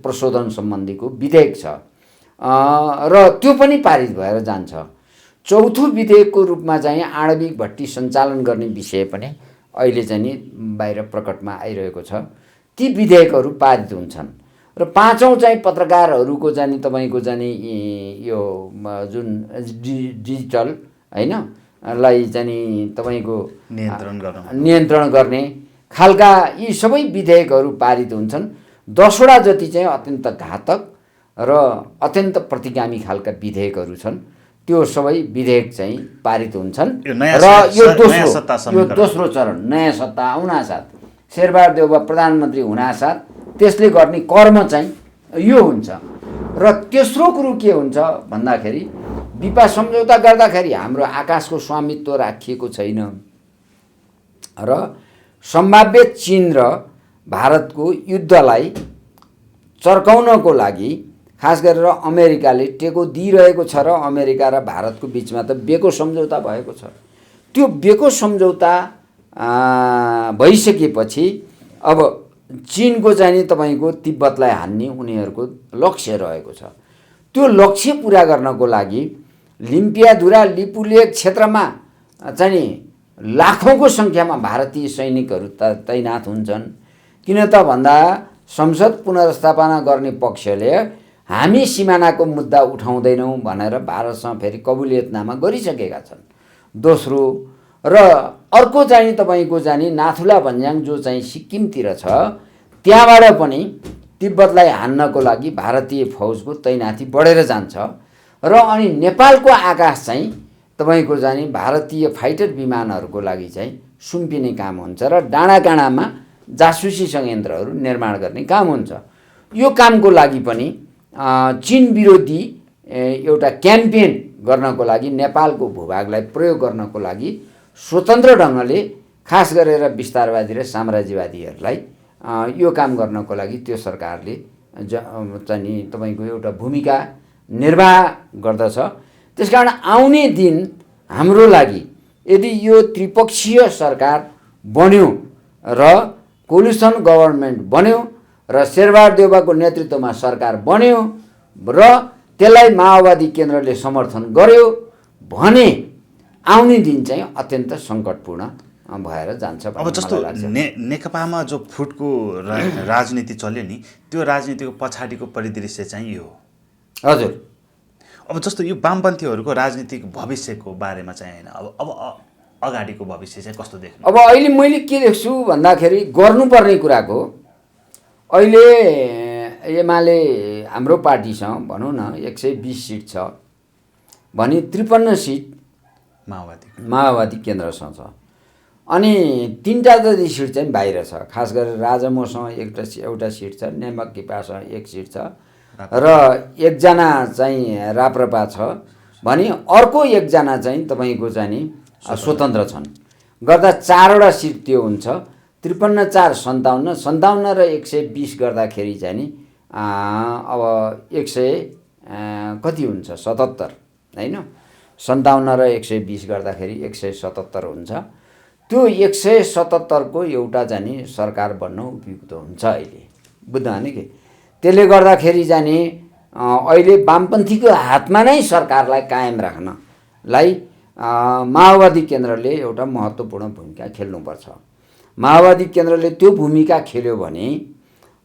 प्रशोधन सम्बन्धीको विधेयक छ र त्यो पनि पारित भएर जान्छ। चौथो विधेयकको रूपमा चाहिँ आणविक भट्टी सञ्चालन गर्ने विषय पनि अहिले चाहिँ नि बाहिर प्रकटमा आइरहेको छ। ती विधेयकहरू पारित हुन्छन् र पाँचौँ चाहिँ पत्रकारहरूको चाहिँ तपाईँको चाहिँ यो जुन डिजिटल हैन लाई चाहिँ तपाईँको नियन्त्रण गर्ने खालका यी सबै विधेयकहरू पारित हुन्छन्। 10वटा जति चाहिँ अत्यन्त घातक र अत्यन्त प्रतिगामी खालका विधेयकहरू छन्। त्यो सबै विधेयक चाहिँ पारित हुन्छन् र यो दोस्रो चरण नयाँ सत्ता आउनासाथ शेरबहादुर देउवा प्रधानमन्त्री हुनासाथ त्यसले गर्ने कर्म चाहिँ यो हुन्छ। र तेस्रो कुरो के हुन्छ भन्दाखेरि विपा सम्झौता गर्दाखेरि हाम्रो आकाशको स्वामित्व राखिएको छैन र सम्भाव्य चीन र भारतको युद्धलाई चर्काउनको लागि खास गरेर अमेरिकाले टेको दिइरहेको छ र अमेरिका र भारतको बिचमा त बेको सम्झौता भएको छ। त्यो बेको सम्झौता भइसकेपछि अब चीनको चाहिँ तपाईँको तिब्बतलाई हान्ने उनीहरूको लक्ष्य रहेको छ। त्यो लक्ष्य पुरा गर्नको लागि लिम्पियाधुरा लिपुलेख क्षेत्रमा चाहिँ लाखौँको सङ्ख्यामा भारतीय सैनिकहरू तैनात हुन्छन्। किन त भन्दा संसद पुनर्स्थापना गर्ने पक्षले हामी सिमानाको मुद्दा उठाउँदैनौँ भनेर भारतसँग फेरि कबुलियतनामा गरिसकेका छन्। दोस्रो र अर्को चाहिँ तपाईँको जाने नाथुला भन्ज्याङ जो चाहिँ सिक्किमतिर छ त्यहाँबाट पनि तिब्बतलाई हान्नको लागि भारतीय फौजको तैनाती बढेर जान्छ र अनि नेपालको आकाश चाहिँ तपाईँको जाने भारतीय फाइटर विमानहरूको लागि चाहिँ सुम्पिने काम हुन्छ र डाँडा काँडामा जासुसी संयन्त्रहरू निर्माण गर्ने काम हुन्छ। यो कामको लागि पनि चीन विरोधी एउटा क्याम्पेन गर्नको लागि नेपालको भूभागलाई प्रयोग गर्नको लागि स्वतन्त्र ढङ्गले खास गरेर विस्तारवादी र साम्राज्यवादीहरूलाई यो काम गर्नको लागि त्यो सरकारले चाहिँ तपाईँको एउटा भूमिका निर्वाह गर्दछ। त्यसकारण आउने दिन हाम्रो लागि यदि यो त्रिपक्षीय सरकार बन्यो र कोलिसन गभर्नमेन्ट बन्यो र शेरबहादुर देउवाको नेतृत्वमा सरकार बन्यो र त्यसलाई माओवादी केन्द्रले समर्थन गर्यो भने आउने दिन चाहिँ अत्यन्त सङ्कटपूर्ण भएर जान्छ। अब जस्तो नेकपामा जो फुटको राजनीति चल्यो नि त्यो राजनीतिको पछाडिको परिदृश्य चाहिँ यो हो। हजुर। अब जस्तो यो वामपन्थीहरूको राजनीतिक भविष्यको बारेमा चाहिँ होइन अब अगाडिको भविष्य चाहिँ कस्तो देख्नु? अब अहिले मैले के देख्छु भन्दाखेरि गर्नुपर्ने कुराको अहिले एमाले हाम्रो पार्टीसँग भनौँ न 120 सिट छ भने 53 सिट माओवादी केन्द्रसँग छ अनि 3टा जति सिट चाहिँ बाहिर छ। खास गरेर राजामोसँग एउटा सिट छ, नेमकिपासँग 1 सिट छ र एकजना चाहिँ राप्रपा छ भने अर्को एकजना चाहिँ तपाईँको चाहिँ स्वतन्त्र छन्। गर्दा 4वटा सिट त्यो हुन्छ। 53 4 57 57 र 120 गर्दाखेरि चाहिँ नि अब 100 कति हुन्छ 77 होइन। 57 र 120 गर्दाखेरि 177 हुन्छ। त्यो 177 को एउटा जाने सरकार बन्न उपयुक्त हुन्छ अहिले बुझ्नु नि के। त्यसले गर्दाखेरि जाने अहिले वामपन्थीको हातमा नै सरकारलाई कायम राख्नलाई माओवादी केन्द्रले एउटा महत्त्वपूर्ण भूमिका खेल्नुपर्छ। माओवादी केन्द्रले त्यो भूमिका खेल्यो भने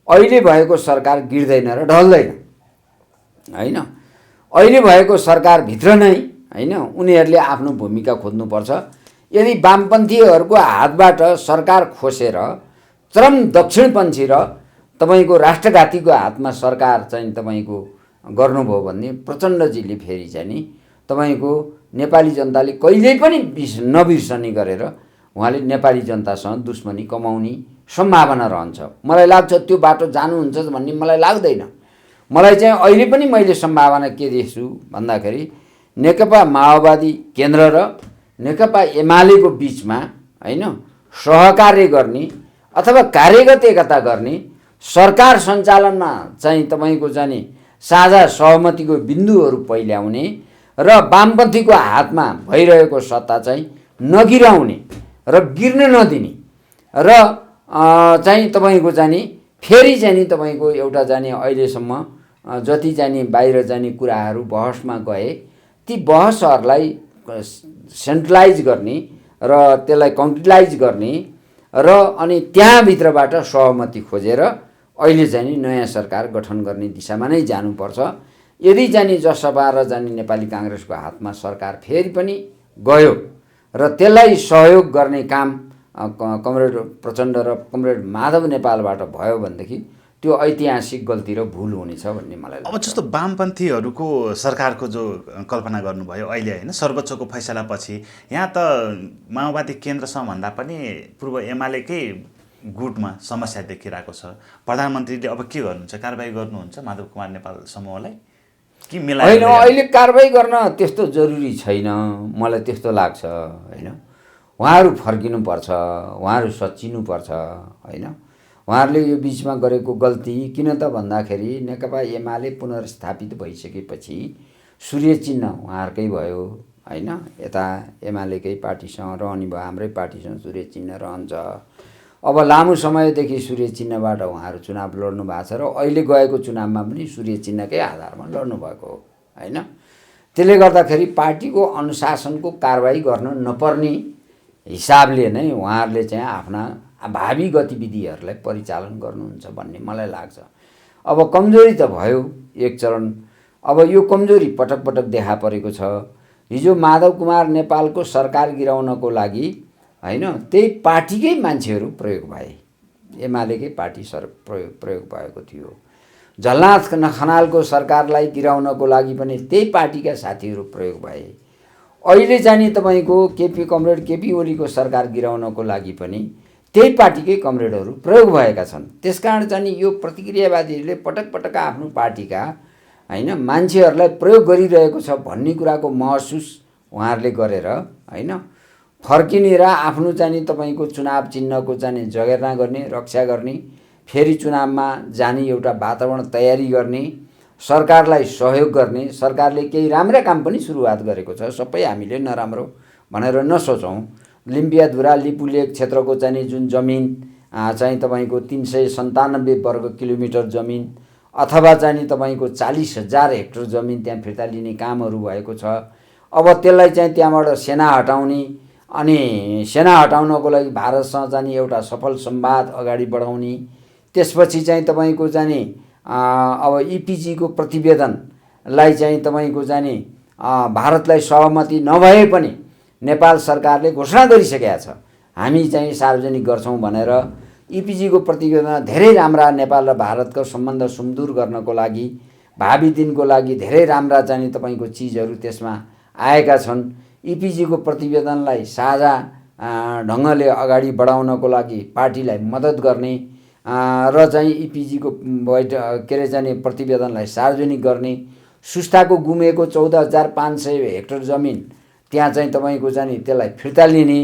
अहिले भएको सरकार गिर्दैन र ढल्दैन हैन। अहिले भएको सरकारभित्र नै हैन उनीहरूले आफ्नो भूमिका खोज्नुपर्छ। यदि वामपन्थीहरूको हातबाट सरकार खोसेर चरम दक्षिणपन्थी र तपाईँको राष्ट्रघातीको हातमा सरकार चाहिँ तपाईँको गर्नुभयो भने प्रचण्डजीले फेरि चाहिँ नि तपाईँको नेपाली जनताले कहिल्यै पनि नबिर्सने गरेर उहाँले नेपाली जनतासँग दुश्मनी कमाउने सम्भावना रहन्छ। मलाई लाग्छ त्यो बाटो जानुहुन्छ भन्ने मलाई लाग्दैन। मलाई चाहिँ अहिले पनि मैले सम्भावना के देख्छु भन्दाखेरि नेकपा माओवादी केन्द्र र नेकपा एमालेको बिचमा हैन सहकार्य गर्ने अथवा कार्यगत एकता गर्ने, सरकार सञ्चालनमा चाहिँ तपाईँको चाहिँ साझा सहमतिको बिन्दुहरू पहिल्याउने र वामपन्थीको हातमा भइरहेको सत्ता चाहिँ नगिराउने र गिर्न नदिने र चाहिँ तपाईँको चाहिँ फेरि चाहिँ तपाईँको एउटा जाने अहिलेसम्म जति जाने बाहिर जाने कुराहरू बहसमा गए ती बहसहरूलाई सेन्ट्रलाइज गर्ने र त्यसलाई कङ्क्रिटाइज गर्ने र अनि त्यहाँभित्रबाट सहमति खोजेर अहिले चाहिँ नयाँ सरकार गठन गर्ने दिशामा नै जानुपर्छ। यदि जाने जसपा र जाने नेपाली काङ्ग्रेसको हातमा सरकार फेरि पनि गयो र त्यसलाई सहयोग गर्ने काम कमरेड प्रचण्ड र कमरेड माधव नेपालबाट भयो भनेदेखि त्यो ऐतिहासिक गल्ती र भुल हुनेछ भन्ने मलाई लाग्छ। अब जस्तो वामपन्थीहरूको सरकारको जो कल्पना गर्नुभयो अहिले होइन, सर्वोच्चको फैसलापछि यहाँ त माओवादी केन्द्रसँग भन्दा पनि पूर्व एमालेकै गुटमा समस्या देखिरहेको छ। प्रधानमन्त्रीले अब के गर्नुहुन्छ, कारबाही गर्नुहुन्छ माधव कुमार नेपाल समूहलाई कि मिलाएर? होइन, अहिले कारबाही गर्न त्यस्तो जरुरी छैन, मलाई त्यस्तो लाग्छ होइन। उहाँहरू फर्किनुपर्छ, उहाँहरू सच्चिनुपर्छ होइन। उहाँहरूले यो बिचमा गरेको गल्ती किन त भन्दाखेरि नेकपा एमाले पुनर्स्थापित भइसकेपछि सूर्य चिन्ह उहाँहरूकै भयो होइन। यता एमालेकै पार्टीसँग रहने भयो, हाम्रै पार्टीसँग सूर्य चिन्ह रहन्छ। अब लामो समयदेखि सूर्य चिन्हबाट उहाँहरू चुनाव लड्नु भएको छ र अहिले गएको चुनावमा पनि सूर्य चिन्हकै आधारमा लड्नु भएको हो होइन। त्यसले गर्दाखेरि पार्टीको अनुशासनको कारबाही गर्न नपर्ने हिसाबले नै उहाँहरूले चाहिँ आफ्ना भावी गतिविधिहरूलाई परिचालन गर्नुहुन्छ भन्ने मलाई लाग्छ। अब कमजोरी त भयो एक चरण, अब यो कमजोरी पटक पटक देखा परेको छ। हिजो माधव कुमार नेपालको सरकार गिराउनको लागि होइन त्यही पार्टीकै मान्छेहरू प्रयोग भए, एमालेकै पार्टी प्रयोग भएको थियो। झलनाथ खनालको सरकारलाई गिराउनको लागि पनि त्यही पार्टीका साथीहरू प्रयोग भए। अहिले जाने तपाईँको कमरेड केपी ओलीको सरकार गिराउनको लागि पनि त्यही पार्टीकै कमरेडहरू प्रयोग भएका छन्। त्यसकारण चाहिँ यो प्रतिक्रियावादीहरूले पटक पटक आफ्नो पार्टीका होइन मान्छेहरूलाई प्रयोग गरिरहेको छ भन्ने कुराको महसुस उहाँहरूले गरेर होइन फर्किने र आफ्नो चाहिँ तपाईँको चुनाव चिन्हको चाहिँ जगेर्ना गर्ने, रक्षा गर्ने, फेरि चुनावमा जाने एउटा वातावरण तयारी गर्ने, सरकारलाई सहयोग गर्ने। सरकारले केही राम्रा काम पनि सुरुवात गरेको छ, सबै हामीले नराम्रो भनेर नसोचौँ। लिम्बियाधुरा लिपुलेक क्षेत्रको चाहिँ जुन जमिन चाहिँ तपाईँको 397 वर्ग किलोमिटर जमिन अथवा चाहिँ तपाईँको 40,000 हेक्टर जमिन त्यहाँ फिर्ता लिने कामहरू भएको छ। अब त्यसलाई चाहिँ त्यहाँबाट सेना हटाउने अनि सेना हटाउनको लागि भारतसँग चाहिँ एउटा सफल संवाद अगाडि बढाउने, त्यसपछि चाहिँ तपाईँको जाने अब इपिजीको प्रतिवेदनलाई चाहिँ तपाईँको जाने भारतलाई सहमति नभए पनि नेपाल सरकारले घोषणा गरिसकेका छ हामी चाहिँ सार्वजनिक गर्छौँ भनेर। इपिजीको प्रतिवेदन धेरै राम्रा नेपाल र भारतको सम्बन्ध सुमधुर गर्नको लागि भावी दिनको लागि धेरै राम्रा चाहिँ तपाईँको चिजहरू त्यसमा आएका छन्। इपिजीको प्रतिवेदनलाई साझा ढङ्गले अगाडि बढाउनको लागि पार्टीलाई मद्दत गर्ने र चाहिँ इपिजीको के अरे जाने प्रतिवेदनलाई सार्वजनिक गर्ने, सुस्ताको गुमेको 14,500 हेक्टर जमिन त्यहाँ चाहिँ तपाईँको जाने त्यसलाई फिर्ता लिने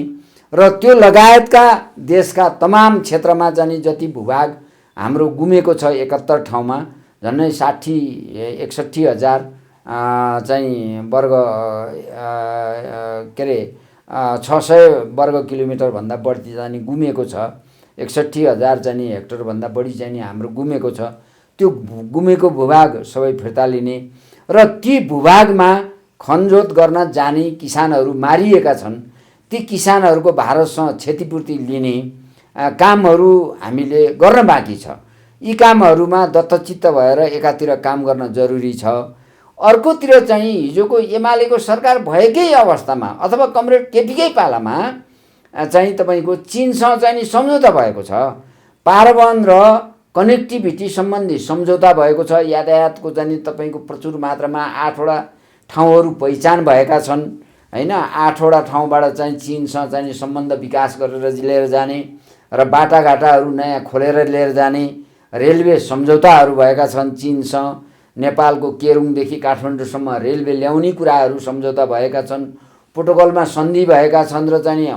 र त्यो लगायतका देशका तमाम क्षेत्रमा जाने जति भूभाग हाम्रो गुमेको छ 71 ठाउँमा झन्डै 61,000 चाहिँ वर्ग के अरे 600 वर्ग किलोमिटर भन्दा बढी जाने गुमेको छ। 61,000 जाने हेक्टर भन्दा बढी जाने हाम्रो गुमेको छ। त्यो गुमेको भूभाग सबै फिर्ता लिने र ती भूभागमा खनजोत गर्न जाने किसानहरू मारिएका छन्, ती किसानहरूको भारतसँग क्षतिपूर्ति लिने कामहरू हामीले गर्न बाँकी छ। यी कामहरूमा दत्तचित्त भएर एकातिर काम गर्न जरुरी छ। अर्कोतिर चाहिँ हिजोको एमालेको सरकार भएकै अवस्थामा अथवा कमरेड केपीकै पालामा चाहिँ तपाईँको चीनसँग चाहिँ सम्झौता भएको छ, पारवन र कनेक्टिभिटी सम्बन्धी सम्झौता भएको छ। यातायातको चाहिँ तपाईँको प्रचुर मात्रामा 8वटा ठाउँहरू पहिचान भएका छन् हैन। 8वटा ठाउँबाट चाहिँ चीनसँग चाहिँ सम्बन्ध विकास गरेर लिएर जाने र बाटाघाटाहरू नयाँ खोलेर लिएर जाने रेलवे सम्झौताहरू भएका छन् चीनसँग। नेपालको केरुङदेखि काठमाडौँसम्म रेलवे ल्याउने कुराहरू सम्झौता भएका छन्। प्रोटोकलमा सन्धि भएका छन् र चाहिँ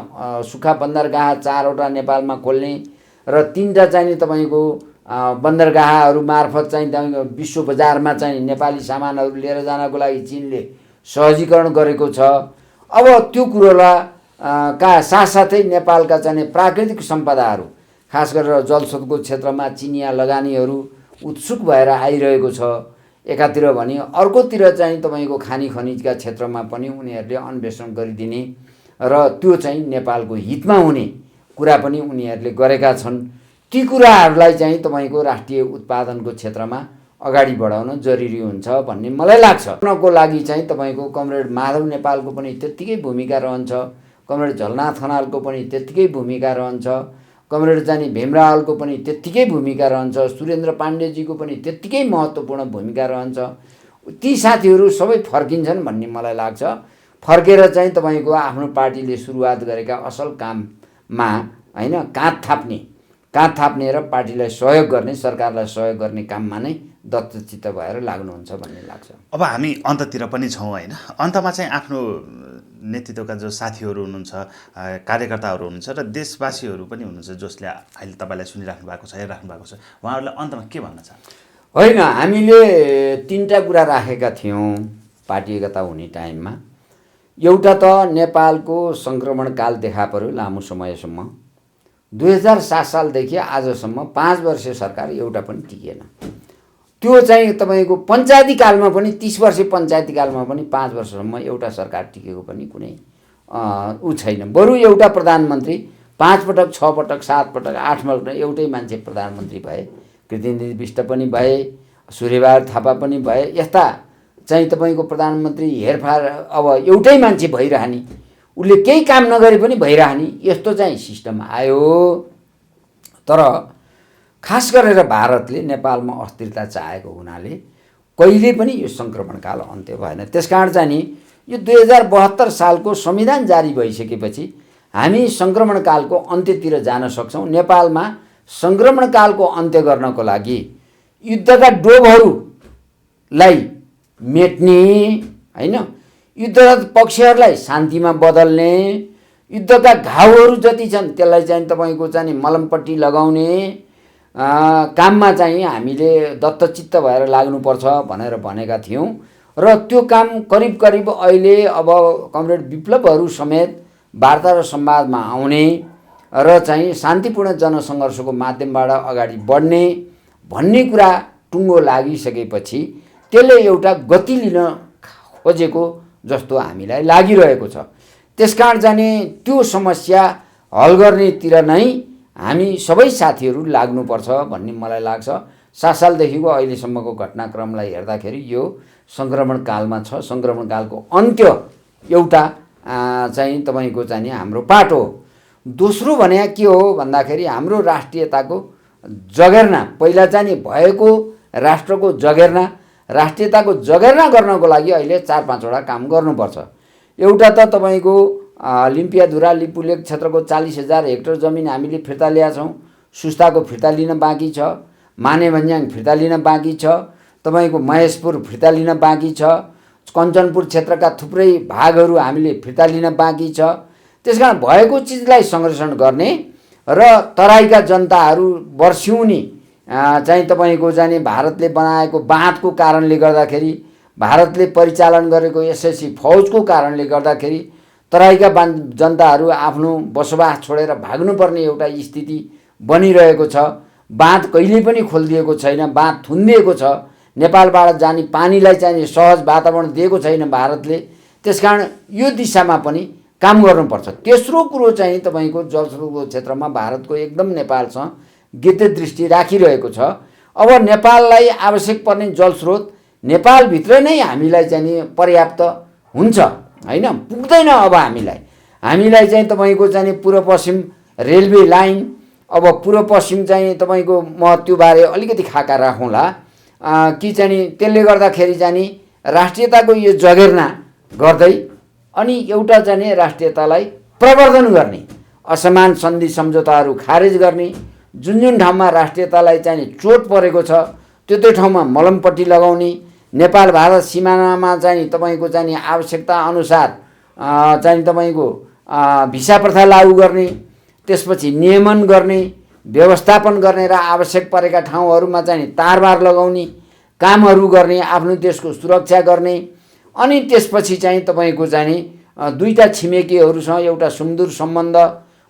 सुक्खा बन्दरगाह 4वटा नेपालमा खोल्ने र 3टा चाहिँ तपाईँको बन्दरगाहहरू मार्फत चाहिँ तपाईँको विश्व बजारमा चाहिँ नेपाली सामानहरू लिएर जानको लागि चीनले सहजीकरण गरेको छ। अब त्यो कुरोलाई का साथसाथै नेपालका चाहिँ प्राकृतिक सम्पदाहरू खास गरेर जलस्रोतको क्षेत्रमा चिनिया लगानीहरू उत्सुक भएर आइरहेको छ एकातिर भने, अर्कोतिर चाहिँ तपाईँको खानी खनिजका क्षेत्रमा पनि उनीहरूले अन्वेषण गरिदिने र त्यो चाहिँ नेपालको हितमा हुने कुरा पनि उनीहरूले गरेका छन्। ती कुराहरूलाई चाहिँ तपाईँको राष्ट्रिय उत्पादनको क्षेत्रमा अगाडि बढाउन जरुरी हुन्छ भन्ने मलाई लाग्छ। को लागि चाहिँ तपाईँको कमरेड माधव नेपालको पनि त्यत्तिकै भूमिका रहन्छ, कमरेड झलनाथ खनालको पनि त्यत्तिकै भूमिका रहन्छ, कमरेड जानी भीमरावलको पनि त्यत्तिकै भूमिका रहन्छ, सुरेन्द्र पाण्डेजीको पनि त्यत्तिकै महत्त्वपूर्ण भूमिका रहन्छ। ती साथीहरू सबै फर्किन्छन् भन्ने मलाई लाग्छ। फर्केर चाहिँ तपाईँको आफ्नो पार्टीले सुरुवात गरेका असल काममा हैन काँध थाप्ने र पार्टीलाई सहयोग गर्ने, सरकारलाई सहयोग गर्ने काममा नै दत्तचित्त भएर लाग्नुहुन्छ भन्ने लाग्छ। अब हामी अन्ततिर पनि छौँ होइन, अन्तमा चाहिँ आफ्नो नेतृत्वका जो साथीहरू हुनुहुन्छ, कार्यकर्ताहरू हुनुहुन्छ र देशवासीहरू पनि हुनुहुन्छ जसले अहिले तपाईँलाई सुनिराख्नु भएको छ, हेरिराख्नु भएको छ, उहाँहरूलाई अन्तमा के भन्न चाहन्छ? होइन, हामीले 3टा कुरा राखेका थियौँ पार्टी एकता हुने टाइममा। एउटा त नेपालको सङ्क्रमणकाल देखा पर्यो लामो समयसम्म। 2007 सालदेखि आजसम्म 5 वर्षीय सरकार एउटा पनि टिकेन। त्यो चाहिँ तपाईँको पञ्चायती कालमा पनि 30 वर्षीय पञ्चायती कालमा पनि 5 वर्षसम्म एउटा सरकार टिकेको पनि कुनै छैन। बरु एउटा प्रधानमन्त्री 5 पटक 6 पटक 7 पटक 8 पटक एउटै मान्छे प्रधानमन्त्री भए, कृष्णदेव बिष्ट पनि भए, सूर्यबहादुर थापा पनि भए। यस्ता चाहिँ तपाईँको प्रधानमन्त्री हेरफार अब एउटै मान्छे भइरहने, उसले केही काम नगरे पनि भइरहने, यस्तो चाहिँ सिस्टम आयो। तर खास गरेर भारतले नेपालमा अस्थिरता चाहेको हुनाले कहिले पनि यो सङ्क्रमणकाल अन्त्य भएन। त्यसकारण चाहिँ नि यो 2072 सालको संविधान जारी भइसकेपछि हामी सङ्क्रमणकालको अन्त्यतिर जान सक्छौँ। नेपालमा सङ्क्रमणकालको अन्त्य गर्नको लागि युद्धका डोबहरूलाई मेट्ने हैन, युद्धरत पक्षहरूलाई शान्तिमा बदल्ने, युद्धका घाउहरू जति छन् त्यसलाई चाहिँ तपाईँको चाहिँ मलमपट्टि लगाउने काममा चाहिँ हामीले दत्तचित्त भएर लाग्नुपर्छ भनेर भनेका थियौँ। र त्यो काम करिब करिब अहिले अब कमरेड विप्लवहरू समेत वार्ता र संवादमा आउने र चाहिँ शान्तिपूर्ण जनसङ्घर्षको माध्यमबाट अगाडि बढ्ने भन्ने कुरा टुङ्गो लागिसकेपछि त्यसले एउटा गति लिन खोजेको जस्तो हामीलाई लागिरहेको छ। त्यसकारण चाहिँ त्यो समस्या हल गर्नेतिर नै हामी सबै साथीहरू लाग्नुपर्छ भन्ने मलाई लाग्छ। 7 सालदेखिको अहिलेसम्मको घटनाक्रमलाई हेर्दाखेरि यो सङ्क्रमणकालमा छ। सङ्क्रमणकालको अन्त्य एउटा चाहिँ तपाईँको चाहिँ हाम्रो पाटो हो। दोस्रो भने के हो भन्दाखेरि हाम्रो राष्ट्रियताको जगेर्ना, पहिला चाहिँ भएको राष्ट्रको जगेर्ना, राष्ट्रियताको जगेर्ना गर्नको लागि अहिले 4-5 वटा काम गर्नुपर्छ। एउटा त तपाईँको लिम्पियाधुरा लिपुलेक क्षेत्रको 40,000 हेक्टर जमिन हामीले फिर्ता ल्याएका छौँ। सुस्ताको फिर्ता लिन बाँकी छ, मानेभन्ज्याङ फिर्ता लिन बाँकी छ, तपाईँको महेशपुर फिर्ता लिन बाँकी छ, कञ्चनपुर क्षेत्रका थुप्रै भागहरू हामीले फिर्ता लिन बाँकी छ। त्यसकारण भएको चिजलाई संरक्षण गर्ने र तराईका जनताहरू वर्ष्यौनी चाहिँ तपाईँको जाने भारतले बनाएको बाँधको कारणले गर्दाखेरि, भारतले परिचालन गरेको एसएससी फौजको कारणले गर्दाखेरि तराईका जनताहरू आफ्नो बसोबास छोडेर भाग्नुपर्ने एउटा स्थिति बनिरहेको छ। बाँध कहिले पनि खोलिदिएको छैन, बाँध थुनिदिएको छ। नेपालबाट जाने पानीलाई चाहिँ सहज वातावरण दिएको छैन भारतले। त्यसकारण यो दिशामा पनि काम गर्नुपर्छ। तेस्रो कुरो चाहिँ तपाईँको जलस्रोतको क्षेत्रमा भारतको एकदम नेपालसँग गिद्धे दृष्टि राखिरहेको छ। अब नेपाललाई आवश्यक पर्ने जलस्रोत नेपालभित्र नै हामीलाई चाहिँ पर्याप्त हुन्छ हैन, पुग्दैन। अब हामीलाई चाहिँ तपाईँको चाहिँ पूर्व पश्चिम रेलवे लाइन, अब पूर्व पश्चिम चाहिँ तपाईँको म त्योबारे अलिकति खाका राखौँला कि चाहिँ त्यसले गर्दाखेरि चाहिँ राष्ट्रियताको यो जगेर्ना गर्दै अनि एउटा चाहिँ राष्ट्रियतालाई प्रवर्धन गर्ने, असमान सन्धि सम्झौताहरू खारेज गर्ने, जुन ठाउँमा राष्ट्रियतालाई चाहिँ चोट परेको छ त्यो ठाउँमा मलमपट्टि लगाउने, नेपाल भारत सिमानामा चाहिँ तपाईँको चाहिँ आवश्यकता अनुसार चाहिँ तपाईँको भिसा प्रथा लागू गर्ने, त्यसपछि नियमन गर्ने, व्यवस्थापन गर्ने र आवश्यक परेका ठाउँहरूमा चाहिँ तारबार लगाउने कामहरू गर्ने, आफ्नो देशको सुरक्षा गर्ने। अनि त्यसपछि चाहिँ तपाईँको चाहिँ दुईटा छिमेकीहरूसँग एउटा सुमधुर सम्बन्ध,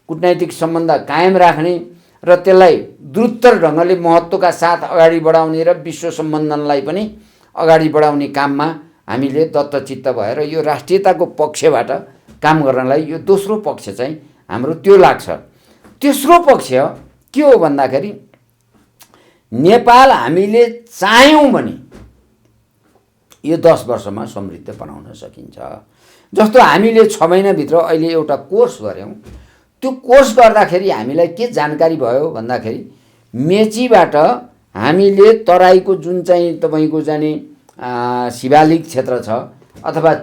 कूटनैतिक सम्बन्ध कायम राख्ने र त्यसलाई द्रुतर ढङ्गले महत्त्वका साथ अगाडि बढाउने र विश्व सम्बन्धनलाई पनि अगाडि बढाउने काममा हामीले दत्तचित्त भएर यो राष्ट्रियताको पक्षबाट काम गर्नलाई यो दोस्रो पक्ष चाहिँ हाम्रो त्यो लाग्छ। तेस्रो पक्ष के हो भन्दाखेरि नेपाल हामीले चाह्यौँ भने यो 10 वर्षमा समृद्ध बनाउन सकिन्छ। जस्तो हामीले 6 महिनाभित्र अहिले एउटा कोर्स गऱ्यौँ। त्यो कोर्स गर्दाखेरि हामीलाई के जानकारी भयो भन्दाखेरि मेचीबाट हामीले तराईको जुन चाहिँ तपाईँको जाने शिवालिक क्षेत्र छ अथवा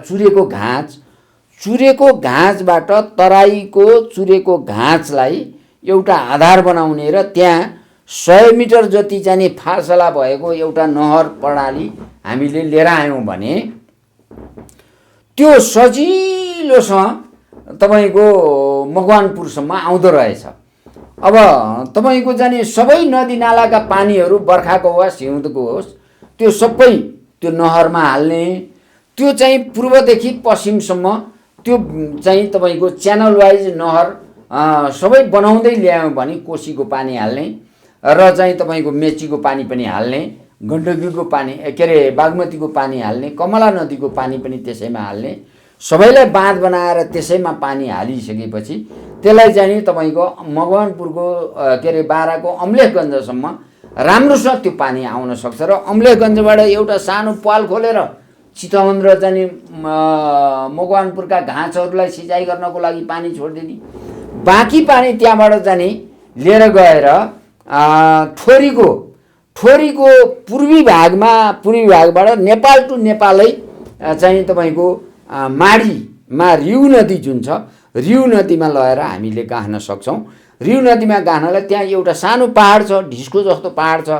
चुरेको घाँचबाट तराईको चुरेको घाँचलाई एउटा आधार बनाउने र त्यहाँ 100 मिटर जति चाहिँ फासला भएको एउटा नहर प्रणाली हामीले लिएर आयौँ भने त्यो सजिलोसँग तपाईँको मकवानपुरसम्म आउँदो रहेछ। अब तपाईँको जाने सबै नदीनालाका पानीहरू बर्खाको होस् हिउँदको होस् त्यो सबै त्यो नहरमा हाल्ने, त्यो चाहिँ पूर्वदेखि पश्चिमसम्म त्यो चाहिँ तपाईँको च्यानल वाइज नहर सबै बनाउँदै ल्यायौँ भने कोसीको पानी हाल्ने र चाहिँ तपाईँको मेचीको पानी पनि हाल्ने, गण्डकीको पानी के अरे बागमतीको पानी हाल्ने, कमला नदीको पानी पनि त्यसैमा हाल्ने, सबैलाई बाँध बनाएर त्यसैमा पानी हालिसकेपछि त्यसलाई चाहिँ तपाईँको मकवानपुरको के अरे बाराको अम्लेखगञ्जसम्म राम्रोसँग त्यो पानी आउन सक्छ र अम्लेखगञ्जबाट एउटा सानो पाल खोलेर चितवन र चाहिँ मकवानपुरका घाँचहरूलाई सिँचाइ गर्नको लागि पानी छोडिदिने, बाँकी पानी त्यहाँबाट जाने लिएर गएर ठोरीको पूर्वी भागबाट नेपाल टु नेपालै चाहिँ तपाईँको माडीमा रिउ नदी जुन छ रिउ नदीमा लगेर हामीले गाह्न सक्छौँ। रिउ नदीमा गाह्नलाई त्यहाँ एउटा सानो पहाड छ, ढिस्को जस्तो पहाड छ।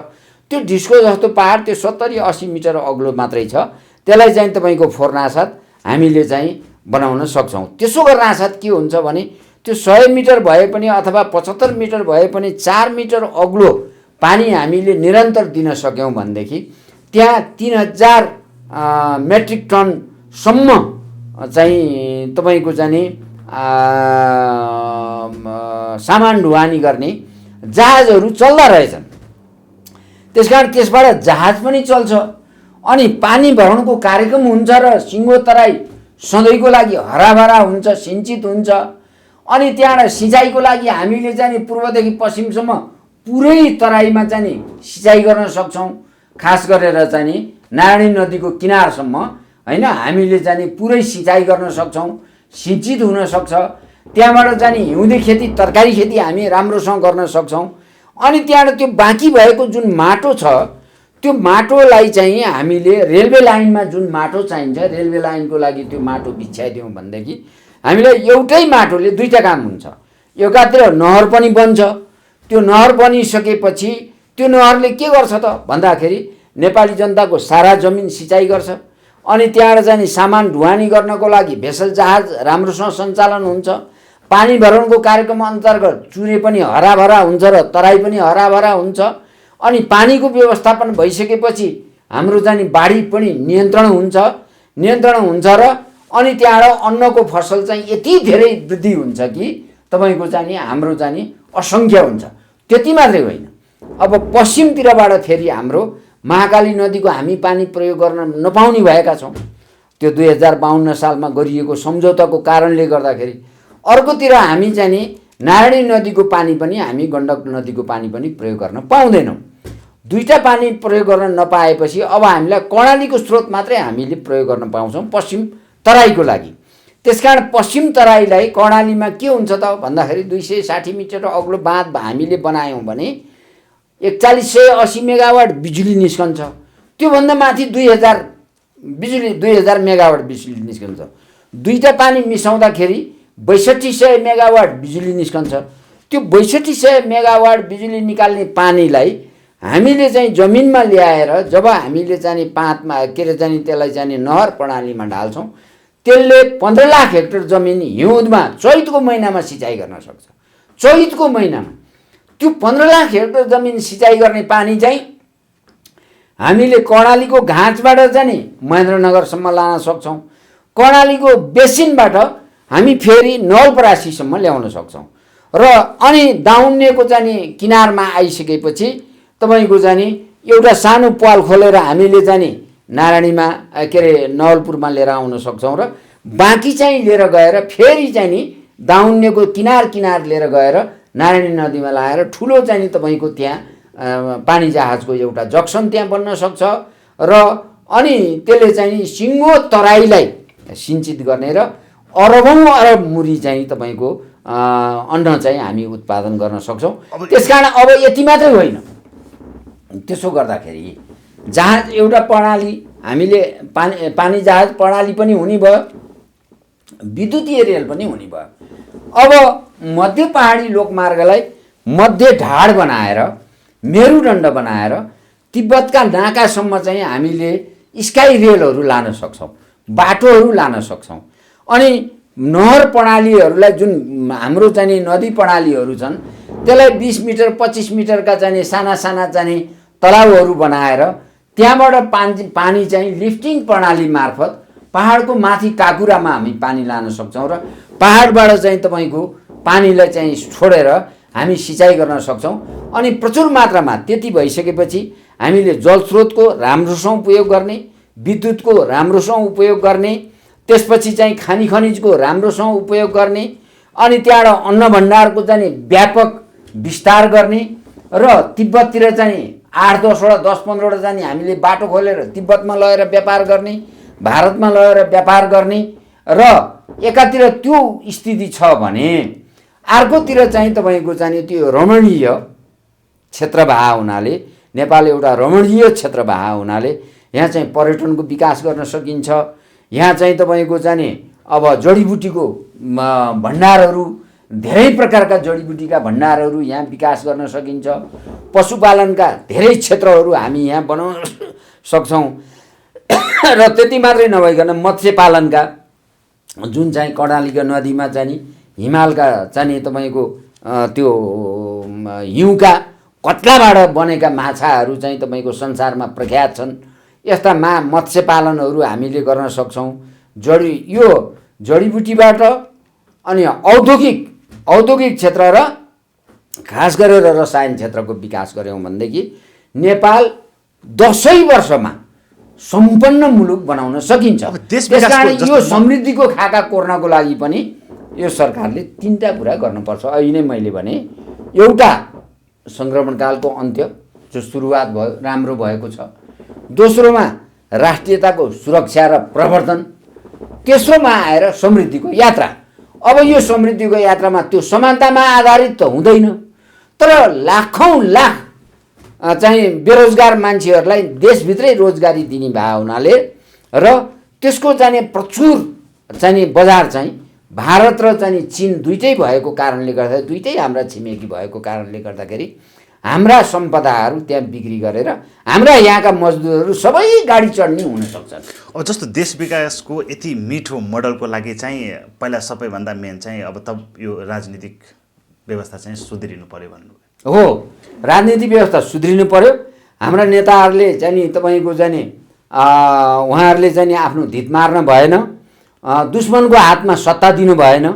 त्यो ढिस्को जस्तो पहाड त्यो 70-80 मिटर अग्लो मात्रै छ। त्यसलाई चाहिँ तपाईँको फोर्नासाथ हामीले चाहिँ बनाउन सक्छौँ। त्यसो गर्नासाथ के हुन्छ भने त्यो 100 मिटर भए पनि अथवा 75 मिटर भए पनि 4 मिटर अग्लो पानी हामीले निरन्तर दिन सक्यौँ भनेदेखि त्यहाँ 3000 मेट्रिक टनसम्म चाहिँ तपाईँको जाने सामान ढुवानी गर्ने जहाजहरू चल्दा रहेछन्। त्यसकारण त्यसबाट जहाज पनि चल्छ अनि पानी भरणको कार्यक्रम हुन्छ र सिङ्गो तराई सधैँको लागि हराभरा हुन्छ, सिञ्चित हुन्छ। अनि त्यहाँबाट सिँचाइको लागि हामीले चाहिँ पूर्वदेखि पश्चिमसम्म पुरै तराईमा चाहिँ सिँचाइ गर्न सक्छौँ। खास गरेर चाहिँ नारायणी नदीको किनारसम्म हैन हामीले चाहिँ पुरै सिँचाइ गर्न सक्छौँ, सिञ्चित हुन सक्छ। त्यहाँबाट चाहिँ हिउँदे खेती, तरकारी खेती हामी राम्रोसँग गर्न सक्छौँ। अनि त्यहाँबाट त्यो बाँकी भएको जुन माटो छ त्यो माटोलाई चाहिँ हामीले रेलवे लाइनमा जुन माटो चाहिन्छ, रेलवे लाइनको लागि त्यो माटो बिछ्याइदियौँ भनेदेखि हामीलाई एउटै माटोले दुईटा काम हुन्छ। एकातिर नहर पनि बन्छ, त्यो नहर बनिसकेपछि त्यो नहरले के गर्छ त भन्दाखेरि नेपाली जनताको सारा जमिन सिँचाइ गर्छ। अनि त्यहाँबाट चाहिँ सामान ढुवानी गर्नको लागि भेसल जहाज राम्रोसँग सञ्चालन हुन्छ। पानी भरणको कार्यक्रम अन्तर्गत चुरे पनि हराभरा हुन्छ र तराई पनि हराभरा हुन्छ। अनि पानीको व्यवस्थापन भइसकेपछि हाम्रो चाहिँ बाढी पनि नियन्त्रण हुन्छ र अनि त्यहाँबाट अन्नको फसल चाहिँ यति धेरै वृद्धि हुन्छ कि तपाईँको चाहिँ हाम्रो चाहिँ असङ्ख्य हुन्छ। त्यति मात्रै होइन, अब पश्चिमतिरबाट फेरि हाम्रो महाकाली नदीको हामी पानी प्रयोग गर्न नपाउने भएका छौँ। त्यो 2052 सालमा गरिएको सम्झौताको कारणले गर्दाखेरि अर्कोतिर हामी चाहिँ नारायणी नदीको पानी पनि हामी गण्डक नदीको पानी पनि प्रयोग गर्न पाउँदैनौँ। दुईटा पानी प्रयोग गर्न नपाएपछि अब हामीलाई कर्णालीको स्रोत मात्रै हामीले प्रयोग गर्न पाउँछौँ पश्चिम तराईको लागि। त्यसकारण पश्चिम तराईलाई कर्णालीमा के हुन्छ त भन्दाखेरि 260 मिटर अग्लो बाँध हामीले बनायौँ भने 4180 मेगावाट बिजुली निस्कन्छ। त्योभन्दा माथि 2000 मेगावाट बिजुली निस्कन्छ। दुईटा पानी मिसाउँदाखेरि 6200 मेगावाट बिजुली निस्कन्छ। त्यो 6200 मेगावाट बिजुली निकाल्ने पानीलाई हामीले चाहिँ जमिनमा ल्याएर जब हामीले चाहिँ पातमा के अरे चाहिँ त्यसलाई चाहिँ नहर प्रणालीमा ढाल्छौँ त्यसले 15 लाख हेक्टर जमिन हिउँदमा चैतको महिनामा सिँचाइ गर्न सक्छ। चैतको महिनामा त्यो 15 लाख हेक्टर जमिन सिँचाइ गर्ने पानी चाहिँ हामीले कर्णालीको घाँचबाट चाहिँ नि महेन्द्रनगरसम्म लान सक्छौँ। कर्णालीको बेसिनबाट हामी फेरि नवलपरासीसम्म ल्याउन सक्छौँ। र अनि दाउन्नेको चाहिँ नि किनारमा आइसकेपछि तपाईँको चाहिँ नि एउटा सानो पाल खोलेर हामीले चाहिँ नि नारायणीमा के अरे नवलपुरमा लिएर आउन सक्छौँ र बाँकी चाहिँ लिएर गएर फेरि चाहिँ नि दाउन्नेको किनार लिएर गएर नारायणी नदीमा लाएर ठुलो चाहिँ नि तपाईँको त्यहाँ पानी जहाजको एउटा जक्सन त्यहाँ बन्न सक्छ र अनि त्यसले चाहिँ नि सिङ्गो तराईलाई सिञ्चित गर्ने र अरबौँ अरब मुरी चाहिँ तपाईँको अन्न चाहिँ हामी उत्पादन गर्न सक्छौँ। त्यसकारण अब यति मात्रै होइन, त्यसो गर्दाखेरि जहाज एउटा प्रणाली हामीले पानी जहाज प्रणाली पनि हुने भयो, विद्युतीय रेल पनि हुने भयो। अब मध्य पहाडी लोकमार्गलाई मध्य ढाड बनाएर मेरुदण्ड बनाएर तिब्बतका नाकासम्म चाहिँ हामीले स्काई रेलहरू लान सक्छौँ, बाटोहरू लान सक्छौँ। अनि नहर प्रणालीहरूलाई जुन हाम्रो चाहिँ नदी प्रणालीहरू छन् त्यसलाई 20 मिटर 25 मिटरका चाहिँ साना चाहिँ तलाउहरू बनाएर त्यहाँबाट पानी चाहिँ लिफ्टिङ प्रणाली मार्फत पहाडको माथि काकुरामा हामी पानी लान सक्छौँ र पहाडबाट चाहिँ तपाईँको पानीलाई चाहिँ छोडेर हामी सिँचाइ गर्न सक्छौँ। अनि प्रचुर मात्रामा त्यति भइसकेपछि हामीले जलस्रोतको राम्रोसँग उपयोग गर्ने, विद्युतको राम्रोसँग उपयोग गर्ने, त्यसपछि चाहिँ खानी खनिजको राम्रोसँग उपयोग गर्ने, अनि त्यहाँबाट अन्न भण्डारको चाहिँ व्यापक विस्तार गर्ने र तिब्बततिर चाहिँ 8-10वटा 10-15वटा चाहिँ हामीले बाटो खोलेर तिब्बतमा लगेर व्यापार गर्ने, भारतमा लगेर व्यापार गर्ने र एकातिर त्यो स्थिति छ भने अर्कोतिर चाहिँ तपाईँको चाहिँ त्यो रमणीय क्षेत्रवाह हुनाले, नेपाल एउटा रमणीय क्षेत्रवाह हुनाले यहाँ चाहिँ पर्यटनको विकास गर्न सकिन्छ। यहाँ चाहिँ तपाईँको चाहिँ अब जडीबुटीको भण्डारहरू, धेरै प्रकारका जडीबुटीका भण्डारहरू यहाँ विकास गर्न सकिन्छ। पशुपालनका धेरै क्षेत्रहरू हामी यहाँ बनाउन सक्छौँ र त्यति मात्रै नभइकन मत्स्यपालनका जुन चाहिँ कर्णालीको नदीमा चाहिँ हिमालका चाहिँ तपाईँको त्यो हिउँका कत्लाबाट बनेका माछाहरू चाहिँ तपाईँको संसारमा प्रख्यात छन्। यस्ता मत्स्यपालनहरू हामीले गर्न सक्छौँ। यो जडीबुटीबाट अनि औद्योगिक क्षेत्र र खास गरेर रसायन क्षेत्रको विकास गऱ्यौँ भनेदेखि नेपाल 10 वर्षमा सम्पन्न मुलुक बनाउन सकिन्छ। त्यसकारण यो समृद्धिको खाका कोर्नको लागि पनि यो सरकारले 3टा कुरा गर्नुपर्छ। अहिले नै मैले भने, एउटा सङ्क्रमणकालको अन्त्य जो सुरुवात भयो, राम्रो भएको छ। दोस्रोमा राष्ट्रियताको सुरक्षा र प्रवर्धन, तेस्रोमा आएर समृद्धिको यात्रा। अब यो समृद्धिको यात्रामा त्यो समानतामा आधारित त हुँदैन, तर लाखौँ लाख चाहिँ बेरोजगार मान्छेहरूलाई देशभित्रै रोजगारी दिने भए हुनाले र त्यसको चाहिँ प्रचुर चाहिँ बजार चाहिँ भारत र चाहिँ चीन दुईटै भएको कारणले गर्दा, दुईटै हाम्रा छिमेकी भएको कारणले गर्दाखेरि हाम्रा सम्पदाहरू त्यहाँ बिक्री गरेर हाम्रा यहाँका मजदुरहरू सबै गाडी चढ्ने हुन सक्छन्। अब जस्तो देश विकासको यति मिठो मोडलको लागि चाहिँ पहिला सबैभन्दा मेन चाहिँ अब त यो राजनीतिक व्यवस्था चाहिँ सुध्रिनु पर्यो भन्नुभयो। हो, राजनीतिक व्यवस्था सुध्रिनु पर्यो। हाम्रा नेताहरूले चाहिँ तपाईँको चाहिँ उहाँहरूले चाहिँ आफ्नो धित मार्न भएन, दुश्मनको हातमा सत्ता दिनु भएन।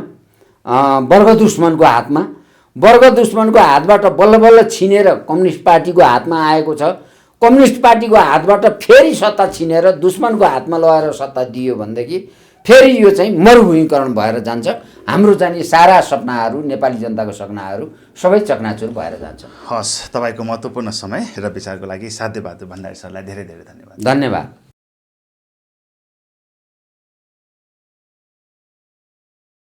वर्ग दुश्मनको हातबाट बल्ल बल्ल छिनेर कम्युनिस्ट पार्टीको हातमा आएको छ। कम्युनिस्ट पार्टीको हातबाट फेरि सत्ता छिनेर दुश्मनको हातमा लगाएर सत्ता दियो भनेदेखि फेरि यो चाहिँ मरुभूमिकरण भएर जान्छ। हाम्रो चाहिँ सारा सपनाहरू, नेपाली जनताको सपनाहरू सबै चकनाचुर भएर जान्छ। हस्, तपाईँको महत्त्वपूर्ण समय र विचारको लागि साध्यबहादुर भण्डारी सरलाई धेरै धेरै धन्यवाद। धन्यवाद।